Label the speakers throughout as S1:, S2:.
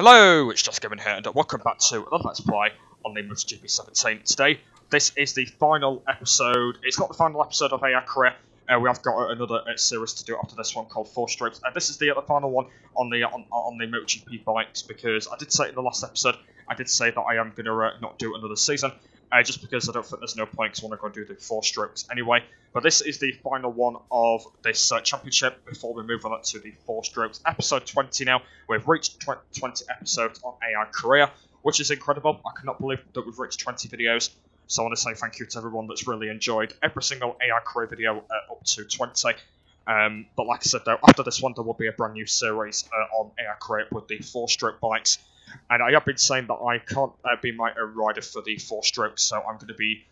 S1: Hello, it's Just Given here, and welcome back to another Let's Play on the MotoGP 17. Today, this is the final episode. It's not the final episode of AI Career. We have got another series to do after this one called Four Strokes. This is the final one on the MotoGP bikes, because I did say in the last episode, I did say that I am going to not do another season, just because I don't think there's no point, because I want to go do the Four Strokes anyway. But this is the final one of this championship before we move on to the Four Strokes. Episode 20 now. We've reached 20 episodes on AI Career, which is incredible. I cannot believe that we've reached 20 videos. So I want to say thank you to everyone that's really enjoyed every single AI Career video up to 20. But like I said though, after this one there will be a brand new series on AI Career with the 4-stroke bikes. And I have been saying that I can't be my own rider for the 4 strokes, so I'm going to be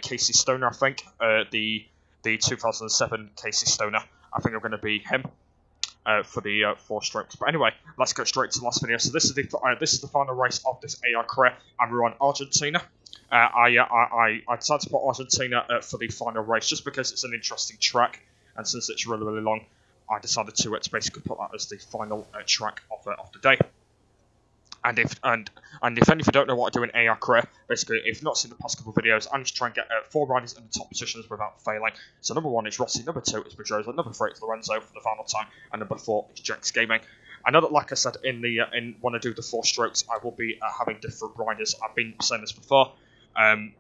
S1: Casey Stoner, I think. The 2007 Casey Stoner. I think I'm going to be him for the 4 strokes. But anyway, let's go straight to the last video. So this is the final race of this AI Career, and we're on Argentina. I decided to put Argentina for the final race just because it's an interesting track, and since it's really, really long, I decided to basically put that as the final track of the day. And if any of you don't know what I do in AI Career, basically, if you've not seen the past couple of videos, I'm just trying to get 4 riders in the top positions without failing. So number 1 is Rossi, number 2 is Pedrosa, number 3 is Lorenzo for the final time, and number 4 is Jenks Gaming. I know that, like I said, when I do the 4 strokes, I will be having different riders. I've been saying this before,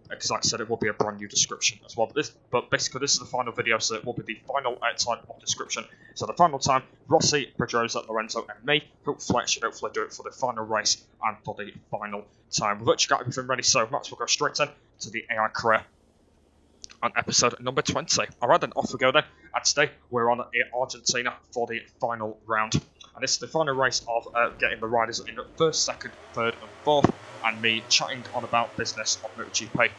S1: because like I said, it will be a brand new description as well. But basically, this is the final video, so it will be the final time of description. So the final time, Rossi, Pedrosa, Lorenzo, and me. Hopefully, I should do it for the final race and for the final time. We've actually got everything ready, so might as well go straight in to the AI Career on episode number 20. Alright then, off we go then. And today, we're on Argentina for the final round. And this is the final race of getting the riders in first, second, third, and fourth, and me chatting on about business of MotoGP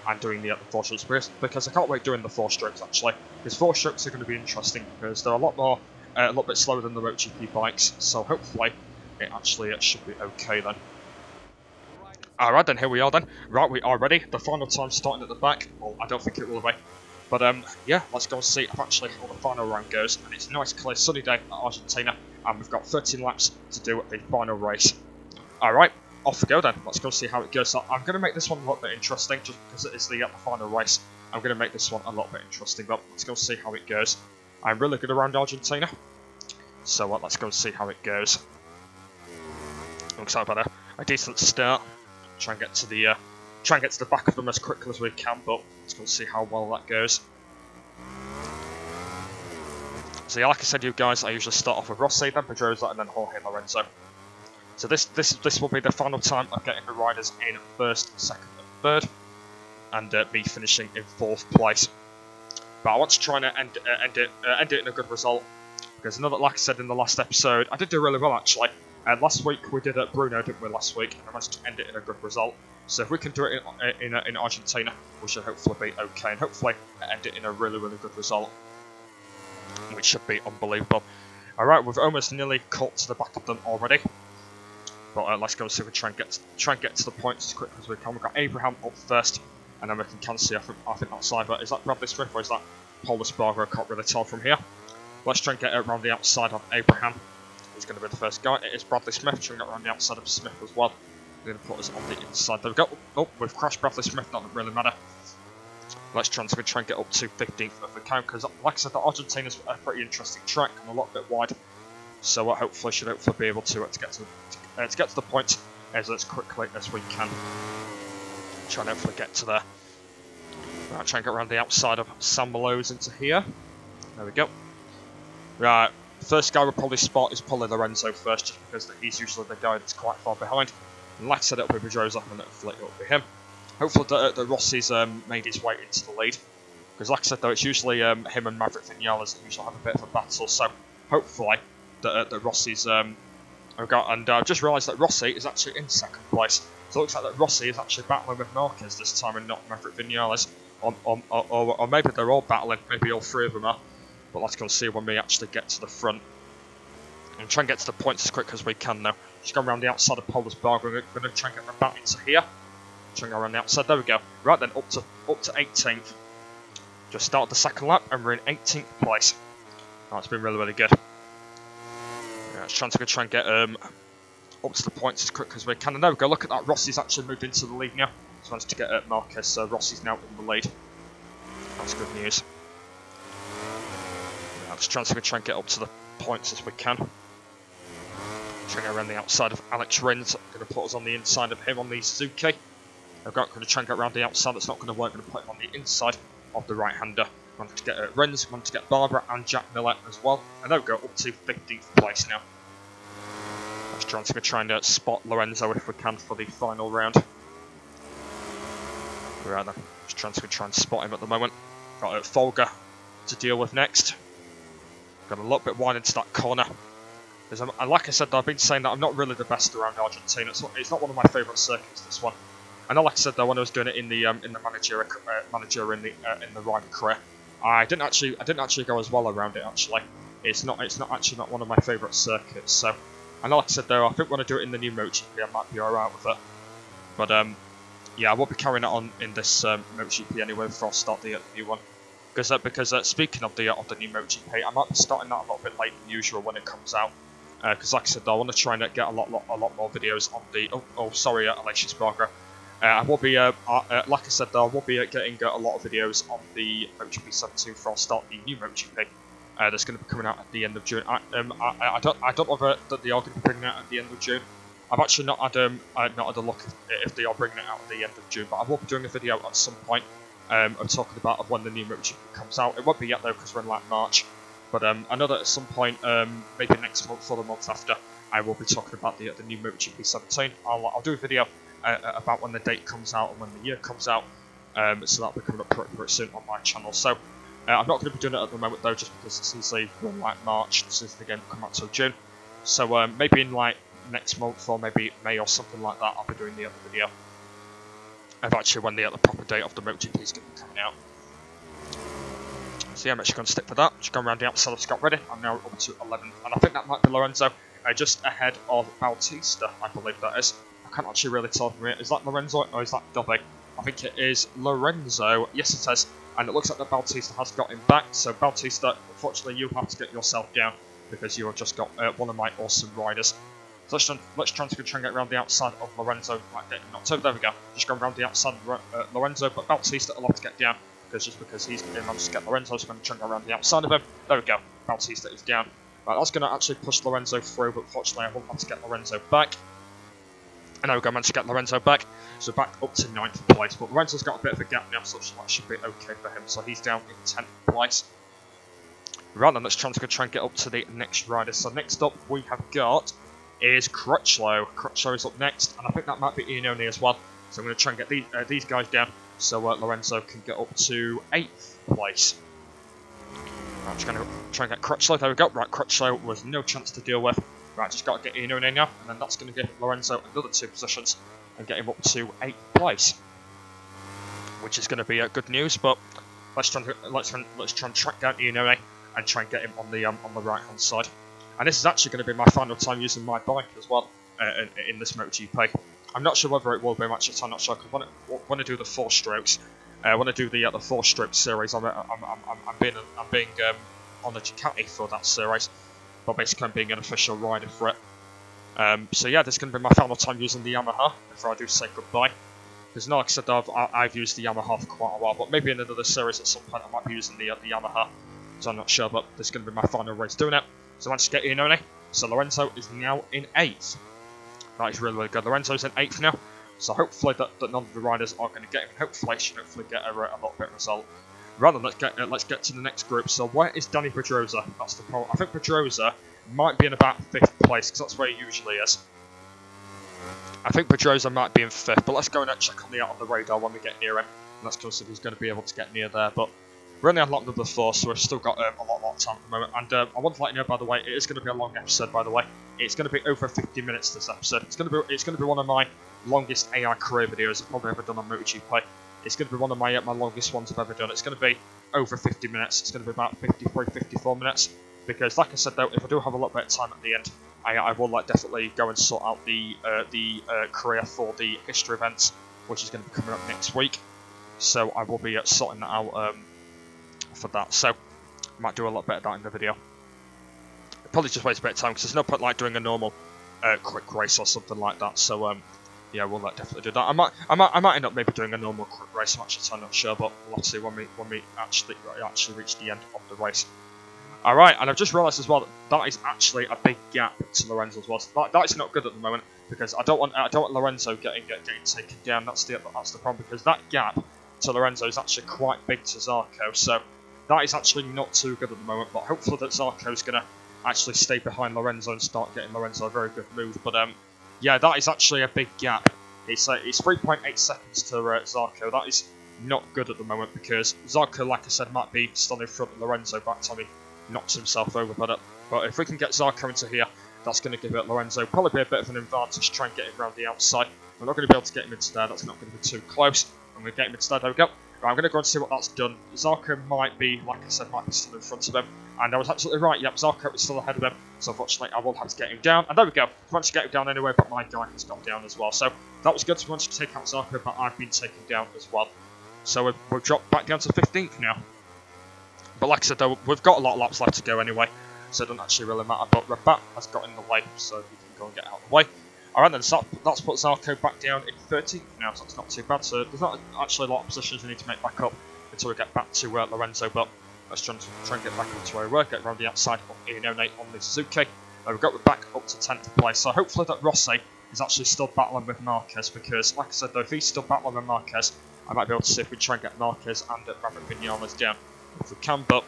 S1: and doing the 4 strokes, because I can't wait doing the 4 strokes actually, because 4 strokes are going to be interesting because they're a little bit slower than the MotoGP bikes, so hopefully it should be okay then. Alright then, here we are then. Right, we are ready. The final time starting at the back. Well, I don't think it will be. But yeah, let's go and see actually how the final round goes. And it's a nice, clear, sunny day at Argentina, and we've got 13 laps to do at the final race. Alright, off we go then. Let's go see how it goes. So I'm going to make this one a little bit interesting, just because it is the final race. I'm going to make this one a little bit interesting, but let's go see how it goes. I'm really good around Argentina, so let's go and see how it goes. I'm excited about a decent start. Try and get to the back of them as quickly as we can, but let's go and see how well that goes. So yeah, like I said, you guys, I usually start off with Rossi, then Pedrosa, and then Jorge Lorenzo. So this will be the final time of getting the riders in first, second, and third, and me finishing in 4th place. But I want to try and end it in a good result, because I know that, like I said in the last episode, I did do really well actually. Last week we did at Bruno, didn't we? Last week, and I managed to end it in a good result. So if we can do it in Argentina, we should hopefully be okay, and hopefully end it in a really, really good result, which should be unbelievable. Alright, we've almost nearly caught to the back of them already. But let's go and see if we try and get to the points as quick as we can. We've got Abraham up first, and then we can see. I think that's either, is that Bradley Smith or is that Paul Espargaro? I can't really tell from here. Let's try and get around the outside of Abraham. He's going to be the first guy. It is Bradley Smith. Trying to get around the outside of Smith as well. We're going to put us on the inside. There we go. Oh, we've crashed Bradley Smith. That doesn't really matter. Let's try and get up to 15th if we can, because like I said, the Argentina's a pretty interesting track and a lot bit wide. So hopefully should be able to get to the point as quickly as we can. Try and hopefully get to there. Right, try and get around the outside of San Melo's into here. There we go. Right, first guy we'll probably spot is probably Lorenzo first, just because he's usually the guy that's quite far behind. And like I said, it'll be Pedrosa, and hopefully it'll be him. Hopefully the Rossi's made his way into the lead, because like I said though, it's usually him and Maverick Vinales that usually have a bit of a battle. So hopefully the Rossi's I've just realised that Rossi is actually in 2nd place. So it looks like that Rossi is actually battling with Marquez this time and not Maverick Vinales. Or maybe they're all battling, maybe all 3 of them are. But let's go and see when we actually get to the front. And try and get to the points as quick as we can now. Just go around the outside of Paul Espargaro. We're going to try and get them back into here. Try and go around the outside, there we go. Right then, up to 18th. Just started the 2nd lap and we're in 18th place. Oh, it's been really, really good. Yeah, let's try and get up up to the points as quick as we can. And there we go, look at that, Rossi's actually moved into the lead now. He's managed to get at Marquez, so Rossi's now in the lead. That's good news. Yeah, just trying to get up to the points as we can. Trying to go around the outside of Alex Rins, going to put us on the inside of him on the Suzuki. I'm going to try and get around the outside, that's not going to work, going to put him on the inside of the right-hander. Managed to get Rins, managed to get Barbara and Jack Miller as well. And there we go, up to 15th place now. Let's try and spot Lorenzo if we can for the final round. Right then, just try and spot him at the moment. Got Folger to deal with next. Got a little bit wide into that corner. And like I said, I've been saying that I'm not really the best around Argentina. It's not one of my favourite circuits, this one. I know, like I said though, when I was doing it in the manager in the rider career, I didn't actually go as well around it. Actually, it's not one of my favourite circuits. So, I know, like I said though, I think when I do it in the new MotoGP, I might be alright with it. But yeah, I will be carrying it on in this MotoGP anyway before I start the new one. Because speaking of the new MotoGP, I might be starting that a little bit later than usual when it comes out. Because like I said, I want to try and get a lot more videos on the. Oh, sorry, Alexis Barker. I will be, like I said, I will be getting a lot of videos on the MotoGP 17 before I start the new MotoGP. That's going to be coming out at the end of June. I don't know that they are going to be bringing it out at the end of June. I've actually not had a look if they are bringing it out at the end of June, but I will be doing a video at some point of talking about when the new MotoGP comes out. It won't be yet though because we're in like March, but I know that at some point, maybe next month or the month after, I will be talking about the new MotoGP 17. I'll do a video about when the date comes out and when the year comes out, so that'll be coming up pretty soon on my channel. So I'm not going to be doing it at the moment though, just because it's easily like March since the game will come out till June. So maybe in like next month or maybe May or something like that, I'll be doing the other video of actually when the proper date of the MotoGP is going to be coming out. So yeah, I'm actually going to stick with that. Just going around the outside of Scott Redding. I'm now up to 11, and I think that might be Lorenzo, just ahead of Bautista, I believe that is. I can't actually really tell from it. Is that Lorenzo or is that Dobby? I think it is Lorenzo. Yes, it is. And it looks like that Bautista has got him back. So Bautista, unfortunately, you have to get yourself down because you have just got one of my awesome riders. So let's try and get around the outside of Lorenzo. Right, so there we go. Just going around the outside of Lorenzo, but Bautista will have to get down because he's managed to get Lorenzo. So I'm going to go around the outside of him. There we go. Bautista is down. Right, that's going to actually push Lorenzo through, but fortunately I will have to get Lorenzo back. And there we go, managed to get Lorenzo back. So back up to 9th place. But Lorenzo's got a bit of a gap now, so that should be okay for him. So he's down in 10th place. Right then, let's try and get up to the next rider. So next up we have got is Crutchlow. Crutchlow is up next, and I think that might be Iannone as well. So I'm going to try and get these guys down so Lorenzo can get up to 8th place. Right, just going to try and get Crutchlow. There we go. Right, Crutchlow was no chance to deal with. Right, just got to get Iannone now, and then that's going to give Lorenzo another 2 positions and get him up to 8th place, which is going to be good news. But let's try and track down Iannone and try and get him on the right hand side. And this is actually going to be my final time using my bike as well in this MotoGP. I'm not sure whether it will be much. I'm not sure because when I do the 4 strokes, when I do the 4-stroke series, I'm being on the Ducati for that series. But basically, I'm being an official rider for it. So yeah, this is going to be my final time using the Yamaha before I do say goodbye. Because like I said, I've used the Yamaha for quite a while, but maybe in another series at some point I might be using the Yamaha. So I'm not sure, but this is going to be my final race doing it. So let's get Iannone. So Lorenzo is now in 8th. That is really, really good. Lorenzo's in 8th now. So hopefully that none of the riders are going to get him. Hopefully I should get a little bit of result. Rather, let's get to the next group. So where is Dani Pedrosa? That's the problem. I think Pedrosa might be in about 5th place because that's where he usually is. I think Pedrosa might be in 5th, but let's go and check on the radar when we get near him. And let's go see if he's going to be able to get near there. But we're only on lap number 4, so we've still got a lot more time at the moment. And I want to let you know, by the way, it is going to be a long episode. By the way, it's going to be over 50 minutes. This episode. It's going to be one of my longest AI career videos I've probably ever done on MotoGP. It's going to be one of my longest ones I've ever done. It's going to be over 50 minutes. It's going to be about 53, 54 minutes. Because, like I said, though, if I do have a little bit of time at the end, I will definitely go and sort out the career for the history events, which is going to be coming up next week. So I will be sorting that out for that. So I might do a lot better of that in the video. Probably just waste a bit of time because there's no point like doing a normal quick race or something like that. So yeah, we'll definitely do that. I might end up maybe doing a normal quick race. I'm not sure, but we'll have to see when we actually reach the end of the race. All right, and I've just realised as well that is actually a big gap to Lorenzo as well. So that is not good at the moment because I don't want Lorenzo getting taken down. That's the problem, because that gap to Lorenzo is actually quite big to Zarco. So that is actually not too good at the moment. But hopefully that Zarco is going to actually stay behind Lorenzo and start getting Lorenzo a very good move. But yeah, that is actually a big gap. It's 3.8 seconds to Zarco. That is not good at the moment because Zarco, like I said, might be still in front of Lorenzo by the time he knocks himself over. But if we can get Zarco into here, that's going to give it Lorenzo probably be a bit of an advantage to try and get him around the outside. We're not going to be able to get him into there. That's not going to be too close. I'm going to get him into there. There we go. Right, I'm going to go and see what that's done. Zarco might be, like I said, might be still in front of him. And I was absolutely right. Yep, Zarco is still ahead of him. So unfortunately, I will have to get him down. And there we go. I managed to get him down anyway, but my guy has got down as well. So that was good. We managed to take out Zarco, but I've been taken down as well. So we've dropped back down to 15th now. But like I said, though, we've got a lot of laps left to go anyway, so it doesn't actually really matter. But Rabat has got in the way, so we can go and get out of the way. Alright then, so that's put Zarco back down in 13th now, so that's not too bad. So there's not actually a lot of positions we need to make back up until we get back to Lorenzo, but let's try and get back up to where we were, get around the outside of Ian O'Neill on the Suzuki. We've got back up to 10th place, so hopefully that Rossi is actually still battling with Marquez, because like I said though, if he's still battling with Marquez, I might be able to see if we try and get Marquez and Maverick Vinales down if we can, but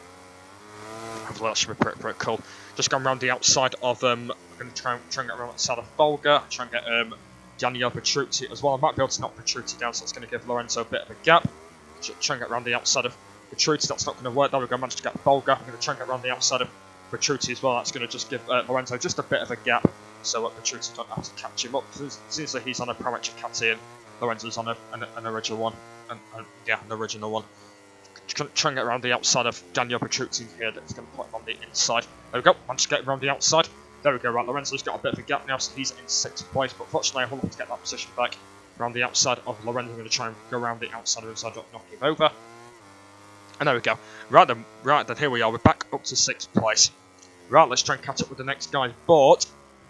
S1: hopefully that should be pretty cool. Just going around the outside of, I'm going to try and get around the outside of Bolga, try and get Daniel Petrucci as well. I might be able to knock Petrucci down, so it's going to give Lorenzo a bit of a gap. Try and get around the outside of Petrucci, that's not going to work. There we go, managed to get Bolga. I'm going to try and get around the outside of Petrucci as well. That's going to just give Lorenzo just a bit of a gap, so Petrucci don't have to catch him up. Seems like he's on a Pro Catty and Lorenzo's on an original one. Yeah, an original one. Try and get around the outside of Daniel Petrucci here. That's going to put him on the inside. There we go. Managed to get around the outside. There we go. Right, Lorenzo's got a bit of a gap now, so he's in 6th place. But fortunately, I will have to get that position back around the outside of Lorenzo. I'm going to try and go around the outside of him so I don't knock him over. And there we go. Right then, here we are. We're back up to 6th place. Right, let's try and catch up with the next guy. But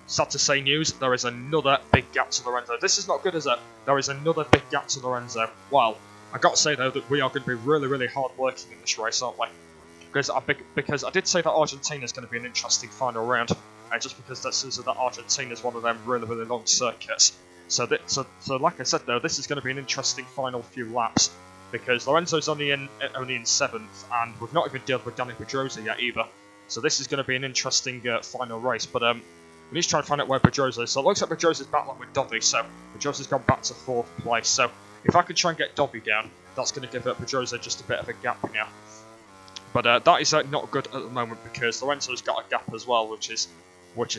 S1: sad to say news, there is another big gap to Lorenzo. This is not good, is it? There is another big gap to Lorenzo. Well, I got to say though that we are going to be really hard working in this race, aren't we? Because I did say that Argentina is going to be an interesting final round, just because that says that Argentina is one of them really long circuits. So like I said though, this is going to be an interesting final few laps, because Lorenzo's only in 7th, and we've not even dealt with Dani Pedrosa yet either. So this is going to be an interesting final race. But we need to try and find out where Pedrosa is. So it looks like Pedrosa's battling with Dobby, so Pedrosa's gone back to 4th place. So if I can try and get Dobby down, that's going to give Pedrosa just a bit of a gap now. But that is not good at the moment, because Lorenzo's got a gap as well, which is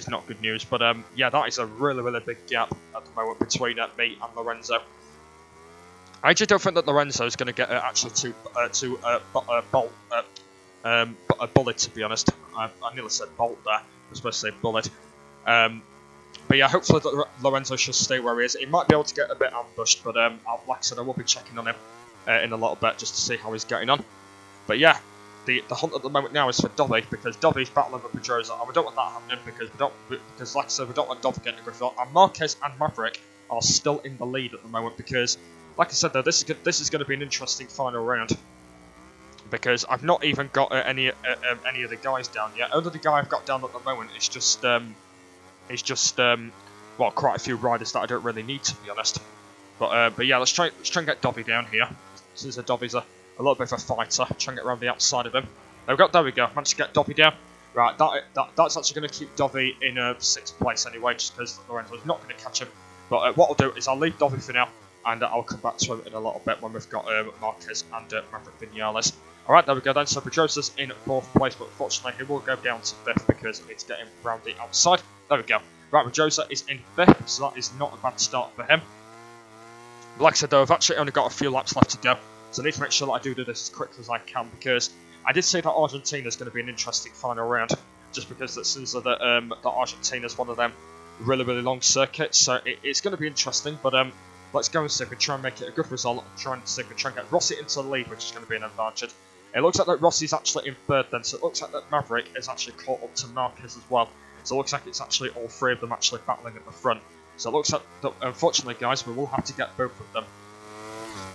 S1: not good news. But yeah, that is a really big gap at the moment between me and Lorenzo. I actually don't think that Lorenzo is going to get actually a bullet, to be honest. I nearly said bolt there. I was supposed to say bullet. But yeah, hopefully that Lorenzo should stay where he is. He might be able to get a bit ambushed, but like I said, I will be checking on him in a little bit just to see how he's getting on. But yeah, the hunt at the moment now is for Dobby, because Dobby's battling with Pedrosa, and we don't want that happening because like I said, we don't want Dobby getting a good result. And Marquez and Maverick are still in the lead at the moment, because like I said though, this is going to be an interesting final round, because I've not even got any of the guys down yet. Only the guy I've got down at the moment is just well, quite a few riders that I don't really need, to be honest. But yeah, let's try and get Dobby down here. Since Dobby's a little bit of a fighter, try and get around the outside of him. There we go. Managed to get Dobby down. Right, that's actually going to keep Dobby in 6th place anyway, just because Lorenzo's not going to catch him. But what I'll do is I'll leave Dobby for now, and I'll come back to him in a little bit when we've got Marquez and Maverick Vinales. Alright, there we go then. So Pedrosa's in 4th place, but unfortunately he will go down to 5th because I need to get him around the outside. There we go. Right, Pedrosa is in 5th, so that is not a bad start for him. But like I said though, I've actually only got a few laps left to go, so I need to make sure that I do this as quickly as I can, because I did say that Argentina is going to be an interesting final round, just because it seems that Argentina is one of them really long circuits, so it's going to be interesting. But let's go and see if we try and make it a good result, try and see if we try and get Rossi into the lead, which is going to be an advantage. It looks like that Rossi's actually in 3rd then, so it looks like that Maverick is actually caught up to Marquez as well. So it looks like it's actually all three of them actually battling at the front. So it looks like, unfortunately, guys, we will have to get both of them,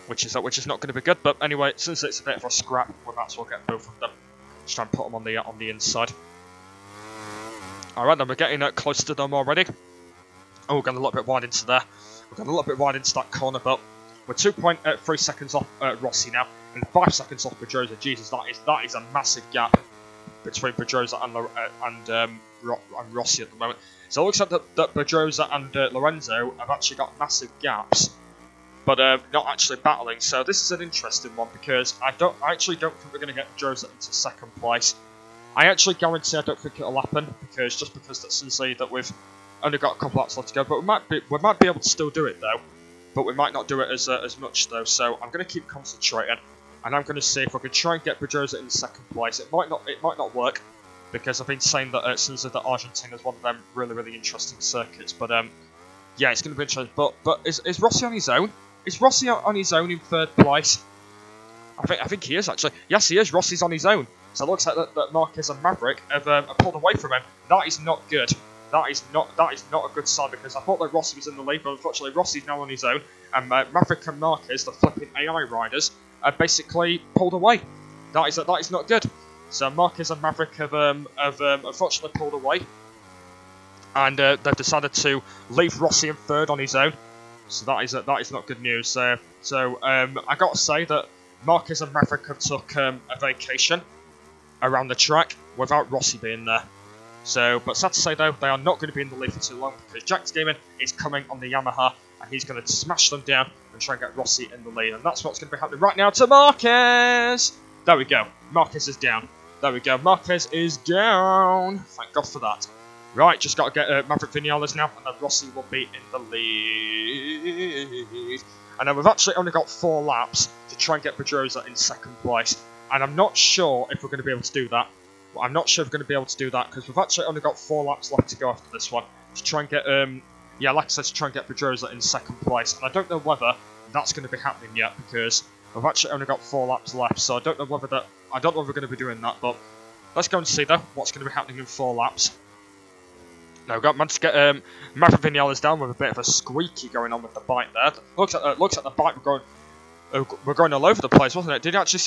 S1: which is not going to be good. But anyway, since it's a bit of a scrap, we might as well get both of them. Just try and put them on the inside. All right, then we're getting close to them already. Oh, we're going a little bit wide into there. We're going a little bit wide into that corner, but we're 2.3 seconds off Rossi now, and 5 seconds off Pedrosa. Jesus, that is a massive gap between Pedrosa and Rossi at the moment. So it looks like that Pedrosa and Lorenzo have actually got massive gaps, but not actually battling. So this is an interesting one because I actually don't think we're going to get Pedrosa into second place. I actually guarantee I don't think it'll happen because that's since that we've only got a couple laps left to go. But we might be able to still do it though. But we might not do it as much though. So I'm going to keep concentrating, and I'm going to see if I can try and get Pedrosa in second place. It might not work, because I've been saying that since that Argentina is one of them really interesting circuits. But yeah, it's going to be interesting. But is Rossi on his own? Is Rossi on his own in third place? I think he is actually. Yes, he is. Rossi's on his own. So it looks like that Marquez and Maverick have pulled away from him. That is not good. That is not a good sign, because I thought that Rossi was in the lead, but unfortunately Rossi's now on his own, and Maverick and Marquez, the flipping AI riders, have basically pulled away. That is not good. So Marquez and Maverick have unfortunately pulled away, and they've decided to leave Rossi in third on his own. So that is not good news. So I got to say that Marquez and Maverick have took a vacation around the track without Rossi being there. So, but sad to say though, they are not going to be in the lead for too long, because Jack's Gaming is coming on the Yamaha, and he's going to smash them down and try and get Rossi in the lead. And that's what's going to be happening right now to Marquez. There we go. Marquez is down. There we go. Marquez is down. Thank God for that. Right, just got to get Maverick Vinales now, and then Rossi will be in the lead. And then we've actually only got 4 laps to try and get Pedrosa in second place. And I'm not sure if we're going to be able to do that. I'm not sure if we're going to be able to do that, because we've actually only got 4 laps left to go after this one to try and get, yeah, like I said, to try and get Pedrosa in second place. And I don't know whether that's going to be happening yet, because we've actually only got 4 laps left. So I don't know whether we're going to be doing that. But let's go and see though what's going to be happening in 4 laps. Now we've got managed to get Maverick Vinales down with a bit of a squeaky going on with the bike there. Looks like the bike we're going all over the place, wasn't it? Did you actually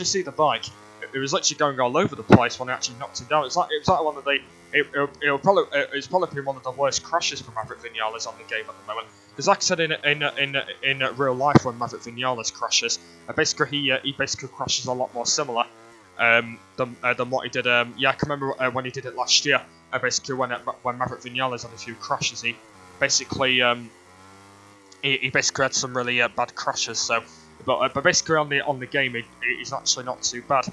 S1: see the bike? It was literally going all over the place when it actually knocked him down. It was like one of the. It's probably been one of the worst crashes for Maverick Vinales on the game at the moment. Because like I said, in real life, when Maverick Vinales crashes, basically he basically crashes a lot more similar than what he did. Yeah, I can remember when he did it last year. Basically, when Maverick Vinales had a few crashes, he basically had some really bad crashes. So, but basically on the game, he's actually not too bad.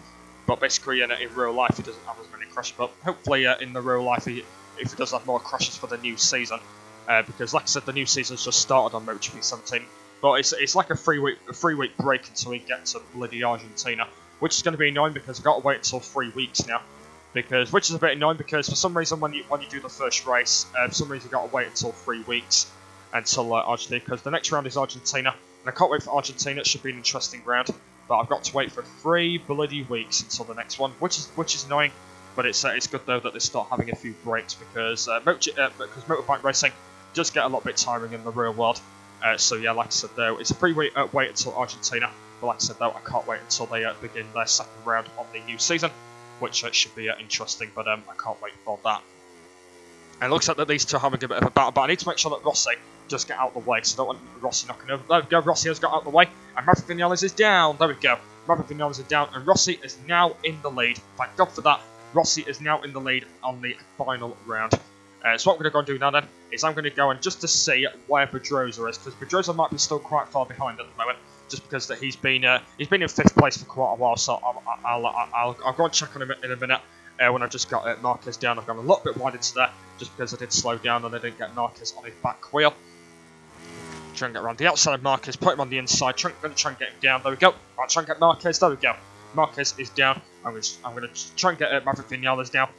S1: But basically in real life, he doesn't have as many crashes. But hopefully in the real life, if he does have more crashes for the new season, because like I said, the new season's just started on MotoGP 17. But it's like a 3-week break until we get to bloody Argentina, which is going to be annoying because I've got to wait until 3 weeks now. Which is a bit annoying, because for some reason when you do the first race, for some reason you've got to wait until 3 weeks until Argentina, because the next round is Argentina, and I can't wait for Argentina. It should be an interesting round, but I've got to wait for 3 bloody weeks until the next one, which is annoying. But it's good though that they start having a few breaks, because motorbike racing does get a little bit tiring in the real world. So yeah, like I said though, it's a 3-week wait until Argentina. But like I said though, I can't wait until they begin their second round on the new season, which should be interesting. But I can't wait for that. And it looks like that these two are having a bit of a battle, but I need to make sure that Rossi just get out of the way, so I don't want Rossi knocking over. There we go, Rossi has got out of the way, and Maverick Vinales is down. There we go, Maverick Vinales is down, and Rossi is now in the lead. Thank God for that. Rossi is now in the lead on the final round. So what I'm going to go and do now then, is I'm going to go and just to see where Pedrosa is, because Pedrosa might be still quite far behind at the moment, just because that he's been in 5th place for quite a while. So I'll go and check on him in a minute. When I just got Marquez down, I've gone a little bit wide into there, just because I did slow down and I didn't get Marquez on his back wheel. Try and get around the outside of Marquez, put him on the inside, going to try and get him down. There we go. Right, try and get Marquez. There we go. Marquez is down. I'm going to try and get Maverick Vinales down.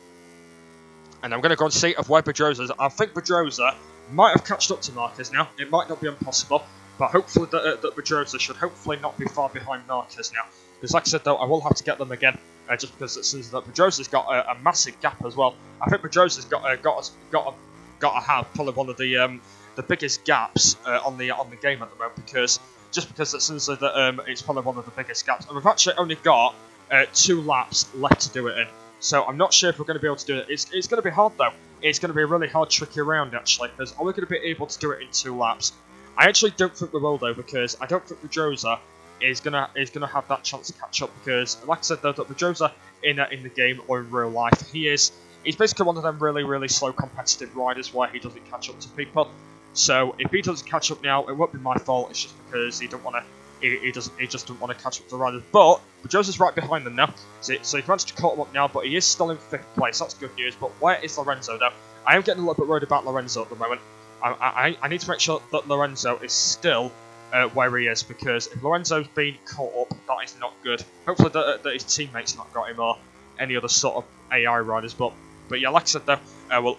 S1: And I'm going to go and see where Pedrosa is. I think Pedrosa might have catched up to Marquez now. It might not be impossible, but hopefully that Pedrosa should hopefully not be far behind Marquez now. Because like I said though, I will have to get them again just because it seems that Pedrosa's got a massive gap as well. I think Pedrosa's got to have probably one of the biggest gaps on the game at the moment, because it seems that it's probably one of the biggest gaps, and we've actually only got 2 laps left to do it in. So I'm not sure if we're going to be able to do it. It's going to be hard though. It's going to be a really hard, tricky round actually, because are we going to be able to do it in 2 laps? I actually don't think we will though, because I don't think Pedrosa is gonna have that chance to catch up, because like I said though, that Pedrosa in the game or in real life, he's basically one of them really slow competitive riders where he doesn't catch up to people. So if he doesn't catch up now, it won't be my fault. It's just because he don't want to. He just doesn't want to catch up to the riders. But Pedrosa's right behind them now, so he managed to caught him up now. But he is still in 5th place. That's good news. But where is Lorenzo now? I am getting a little bit worried about Lorenzo at the moment. I need to make sure that Lorenzo is still where he is, because if Lorenzo's been caught up, that is not good. Hopefully that his teammates not got him or any other sort of AI riders. But yeah, like I said though, we'll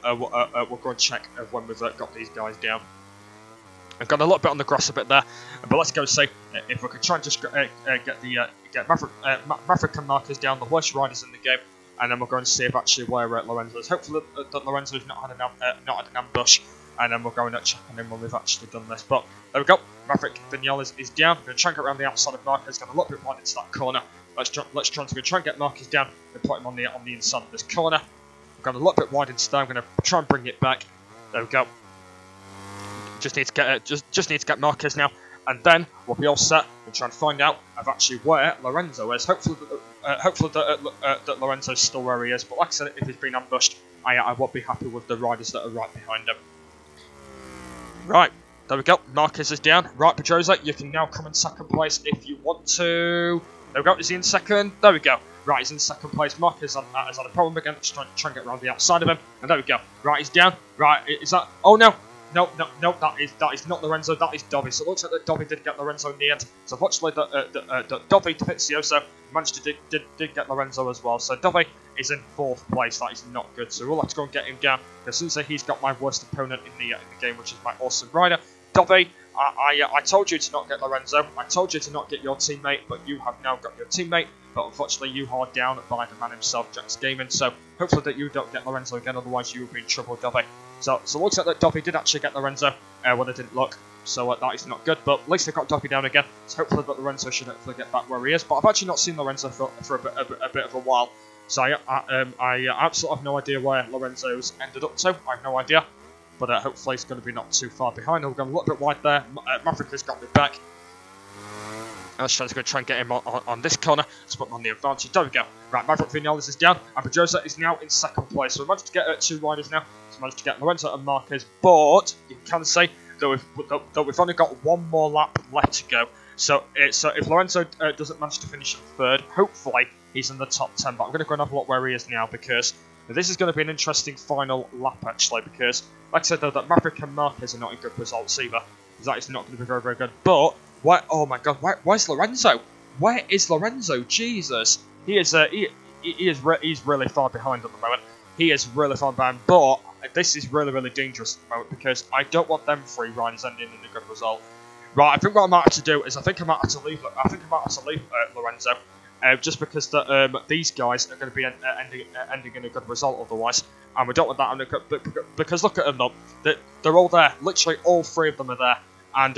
S1: go and check when we've got these guys down. I've got a little bit on the grass a bit there, but let's go see if we can try and just get Maverick and Marquez down, the worst riders in the game, and then we'll go and see if actually where Lorenzo is. Hopefully that Lorenzo's not had an ambush, and then we'll go and check on him when we've actually done this. But there we go, Maverick Vinales is down. We're going to try and get around the outside of Marquez, got a little bit wide into that corner. Let's try and get Marquez down and put him on the inside of this corner. We've got a little bit wide into there. I'm going to try and bring it back. There we go. Just need to get just need to get Marquez now, and then we'll be all set and try and find out of actually where Lorenzo is. Hopefully that Lorenzo's still where he is. But like I said, if he's been ambushed, I won't be happy with the riders that are right behind him. Right, there we go. Marquez is down. Right, Pedrosa, you can now come in 2nd place if you want to. There we go. Is he in 2nd? There we go. Right, he's in 2nd place. Marquez has had a problem again. Let's try and get around the outside of him. And there we go. Right, he's down. Right, is that... Oh, no. No, that is not Lorenzo, that is Dobby. So it looks like that Dobby did get Lorenzo in the end. So fortunately, that Dobby Dovizioso managed to did get Lorenzo as well. So Dobby is in 4th place. That is not good. So we'll have to go and get him down. As soon as he's got my worst opponent in the game, which is my awesome rider, Dobby. I told you to not get Lorenzo. I told you to not get your teammate, but you have now got your teammate. But unfortunately, you are down by the man himself, Jax Gaming. So hopefully that you don't get Lorenzo again, otherwise you will be in trouble, Dobby. So it looks like that Dobby did actually get Lorenzo when it didn't look. So that is not good. But at least they got Dobby down again. So hopefully that Lorenzo should hopefully get back where he is. But I've actually not seen Lorenzo for a bit of a while. So I absolutely have no idea where Lorenzo's ended up to. I have no idea. But hopefully it's going to be not too far behind. We're going a little bit wide there. Maverick has got me back. Let's try to and get him on this corner. Let's put him on the advantage. There we go. Right, Maverick Vinales is down, and Pedrosa is now in 2nd place. So we managed to get 2 riders now. So we managed to get Lorenzo and Marquez. But you can say that we've only got 1 more lap left to go. So if Lorenzo doesn't manage to finish in 3rd, hopefully he's in the top 10. But I'm going to go and have a look where he is now, because this is going to be an interesting final lap actually. Because like I said though, that Maverick and Marquez are not in good results either. That is not going to be very good. But oh my God, where's Lorenzo? Where is Lorenzo? Jesus, he's really far behind at the moment. He is really far behind, but this is really dangerous at the moment, because I don't want them 3 riders ending in a good result. Right, I think what I might have to do is I might have to leave Lorenzo, just because these guys are going to be ending in a good result otherwise, and we don't want that. Because look at them though, they're all there. Literally, all 3 of them are there. And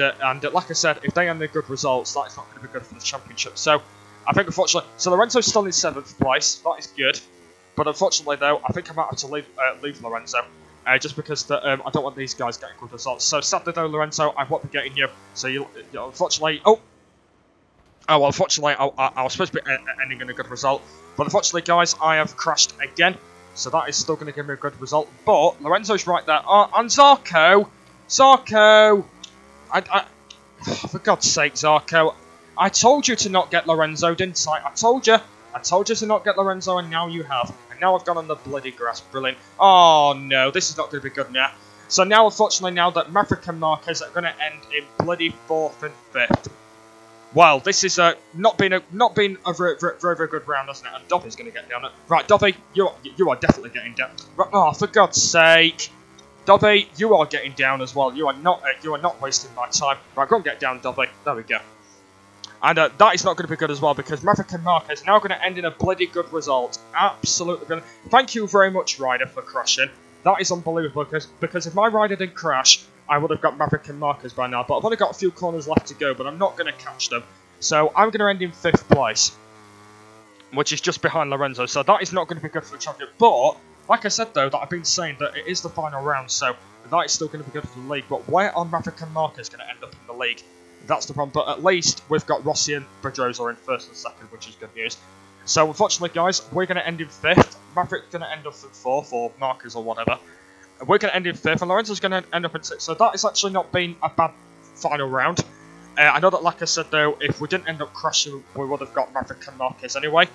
S1: like I said, if they end in good results, that is not going to be good for the championship. So I think unfortunately, Lorenzo's still in 7th place. That is good, but unfortunately though, I think I might have to leave Lorenzo, just because I don't want these guys getting good results. So sadly though, Lorenzo, I won't be getting you. So you unfortunately, unfortunately, I was supposed to be ending in a good result, but unfortunately, guys, I have crashed again. So that is still going to give me a good result. But Lorenzo's right there, and Zarco. For God's sake, Zarco, I told you to not get Lorenzo, didn't I? I told you to not get Lorenzo, and now you have. And now I've gone on the bloody grass. Brilliant. Oh no, this is not going to be good now. So now, unfortunately, now that Maverick and Marquez are going to end in bloody 4th and 5th. Well, this is not been a very good round, hasn't it? And Dobby's going to get down it. Right, Dobby, you are definitely getting down. Right, oh, for God's sake. Dobby, you are getting down as well. You are not wasting my time. Right, go and get down, Dobby. There we go. And that is not going to be good as well, because Maverick and Marquez are now going to end in a bloody good result. Absolutely going to... Thank you very much, Ryder, for crashing. That is unbelievable, because if my Ryder didn't crash, I would have got Maverick and Marquez by now. But I've only got a few corners left to go, but I'm not going to catch them. So I'm going to end in 5th place, which is just behind Lorenzo. So that is not going to be good for the champion. But, like I said, though, that I've been saying that it is the final round, so that is still going to be good for the league. But where are Maverick and Marquez going to end up in the league? That's the problem, but at least we've got Rossi and Pedrosa in 1st and 2nd, which is good news. So unfortunately, guys, we're going to end in 5th. Maverick's going to end up in 4th, or Marquez, or whatever. We're going to end in 5th, and Lorenzo's going to end up in 6th. So that has actually not been a bad final round. I know that, like I said, though, if we didn't end up crashing, we would have got Maverick and Marquez anyway.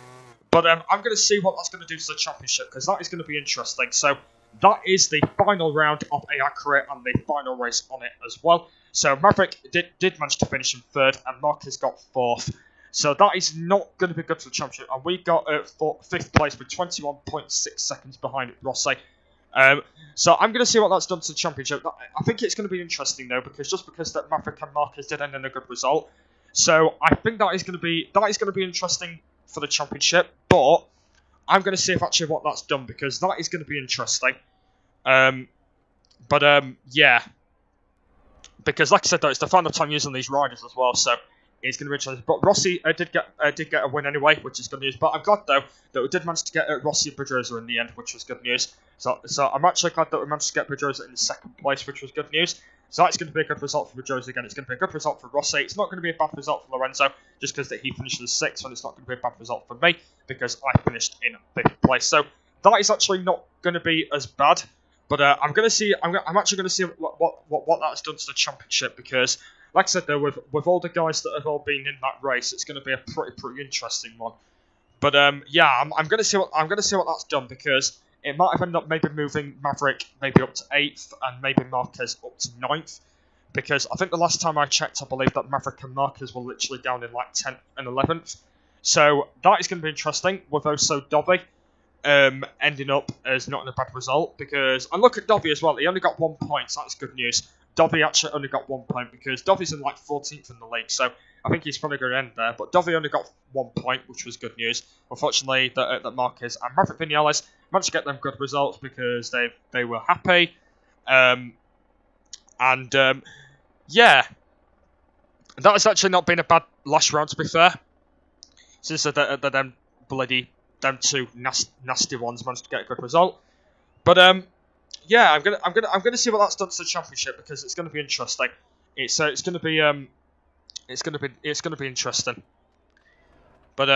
S1: But I'm going to see what that's going to do to the championship, because that is going to be interesting. So that is the final round of AI Career and the final race on it as well. So Maverick did manage to finish in 3rd, and Marquez got 4th. So that is not going to be good for the championship. And we got 5th place with 21.6 seconds behind Rossi. So I'm going to see what that's done to the championship. I think it's going to be interesting, though, because that Maverick and Marquez did end in a good result. So I think that is going to be interesting for the championship. But I'm going to see if actually what that's done, because that is going to be interesting. Yeah. Because, like I said, though, it's the final time using these riders as well, so it's going to be interesting. But Rossi did get a win anyway, which is good news. But I'm glad, though, that we did manage to get Rossi and Pedrosa in the end, which was good news. So I'm actually glad that we managed to get Pedrosa in 2nd place, which was good news. So that's going to be a good result for Pedrosa again. It's going to be a good result for Rossi. It's not going to be a bad result for Lorenzo, just because he finished in 6th, and it's not going to be a bad result for me, because I finished in 5th place. So that is actually not going to be as bad. But I'm going to see. I'm actually going to see what that's done to the championship, because, like I said, though, with all the guys that have all been in that race, it's going to be a pretty interesting one. But yeah, I'm going to see what that's done, because it might have ended up maybe moving Maverick maybe up to 8th and maybe Marquez up to 9th, because I think the last time I checked, I believe that Maverick and Marquez were literally down in like 10th and 11th. So that is going to be interesting, with also Dobby ending up as not in a bad result, because, and look at Dobby as well, he only got 1 point, so that's good news. Dobby actually only got 1 point, because Dobby's in like 14th in the league, so I think he's probably going to end there, but Dobby only got 1 point, which was good news. Unfortunately, that Marquez and Maverick Vinales managed to get them good results, because they were happy, yeah, that has actually not been a bad last round, to be fair, since them bloody... them two nasty ones managed to get a good result, but yeah, I'm gonna see what that's done to the championship, because it's going to be interesting. It's going to be interesting, but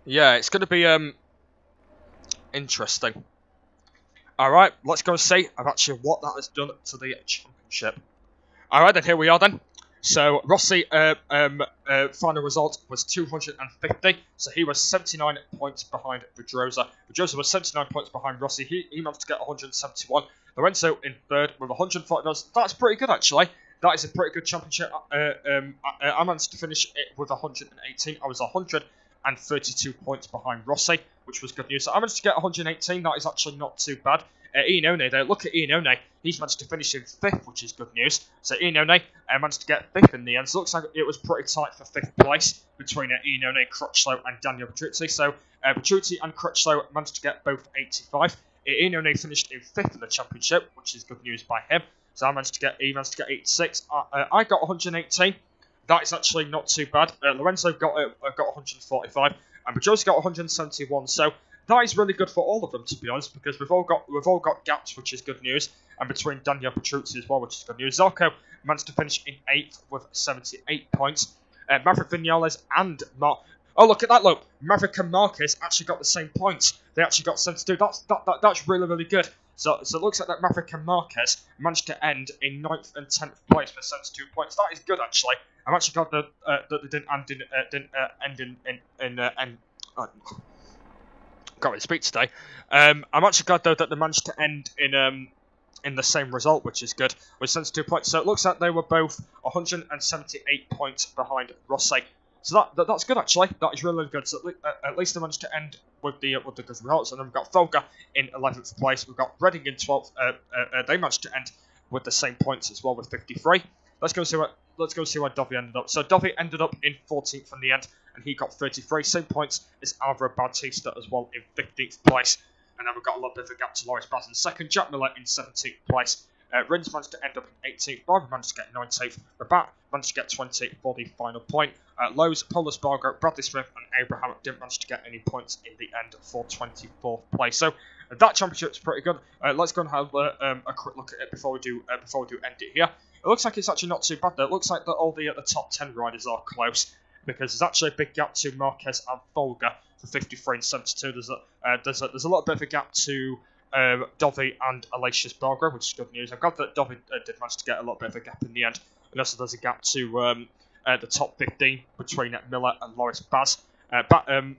S1: yeah, it's going to be interesting. Alright, let's go and see actually what that has done to the championship. Alright, then here we are then. So Rossi final result was 250, so he was 79 points behind Pedrosa. Pedrosa was 79 points behind Rossi. He managed to get 171. Lorenzo in 3rd with 140. That's pretty good, actually. That is a pretty good championship. I managed to finish it with 118. I was 132 points behind Rossi, which was good news. So I managed to get 118. That is actually not too bad. Ian One, though, look at Ian One. He's managed to finish in 5th, which is good news. So Ian One managed to get 5th in the end. So it looks like it was pretty tight for 5th place between Ian One, Crutchlow, and Daniel Petrucci. So Petrucci and Crutchlow managed to get both 85. Ian One finished in 5th in the championship, which is good news by him. So he managed to get 86. I got 118. That is actually not too bad. Lorenzo got 145, and Pedrosa got 171. So that is really good for all of them, to be honest, because we've all got gaps, which is good news, and between Daniel Petrucci as well, which is good news. Zarco managed to finish in 8th with 78 points. Maverick Vinales and oh, look at that! Look, Maverick and Marquez actually got the same points. They actually got 72. That's really good. So it looks like that Maverick and Marquez managed to end in 9th and 10th place with 72 points. That is good, actually. I'm actually glad that they didn't end in can't really speak today. I'm actually glad, though, that they managed to end in the same result, which is good, with 72 points. So it looks like they were both 178 points behind Rossi. So that's good actually. That is really good. So at least they managed to end with the good results. And then we've got Folga in 11th place. We've got Reading in 12th. They managed to end with the same points as well with 53. Let's go see where Dovey ended up. So Dovey ended up in 14th in the end, and he got 33, same points as Alvaro Bautista as well in 15th place. And then we've got a little bit of a gap to Loris Baz in second, Jack Miller in 17th place. Rins managed to end up in 18th, Barbara managed to get 19th, Rabat managed to get 20th for the final point. Lowe's, Paul Espargaro, Bradley Smith and Abraham didn't manage to get any points in the end for 24th place. So that championship's pretty good. Let's go and have a quick look at it before we do end it here. It looks like it's actually not too bad though. It looks like that all the top 10 riders are close, because there's actually a big gap to Marquez and Folga for 53 and 72. There's a little bit of a gap to Dovey and Aleix Espargaro, which is good news. I'm glad that Dovey did manage to get a little bit of a gap in the end. And also there's a gap to the top 15 between Miller and Loris Baz. Baz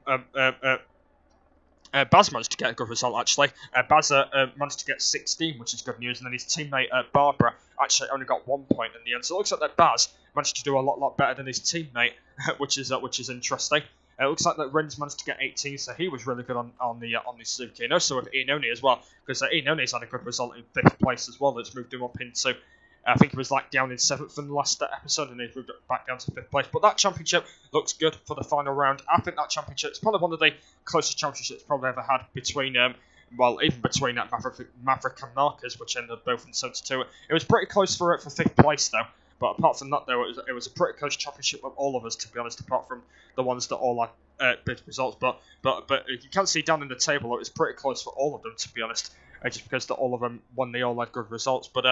S1: managed to get a good result actually. Baz managed to get 16, which is good news, and then his teammate Barbara actually only got 1 point in the end. So it looks like that Baz managed to do a lot better than his teammate, which is interesting. It looks like that Rins managed to get 18, so he was really good on the Suzuki, and also with Iannone as well, because Iannone's had a good result in 5th place as well. That's moved him up into, I think he was like down in 7th in the last episode, and he's moved back down to 5th place. But that championship looks good for the final round. I think that championship is probably one of the closest championships probably ever had between, even between Maverick and Marquez, which ended both in 72. It was pretty close for 5th place though. But apart from that, though, it was a pretty close championship with all of us, to be honest. Apart from the ones that all had big results, but you can see down in the table, it was pretty close for all of them, to be honest. Just because all of them won, they all had good results. But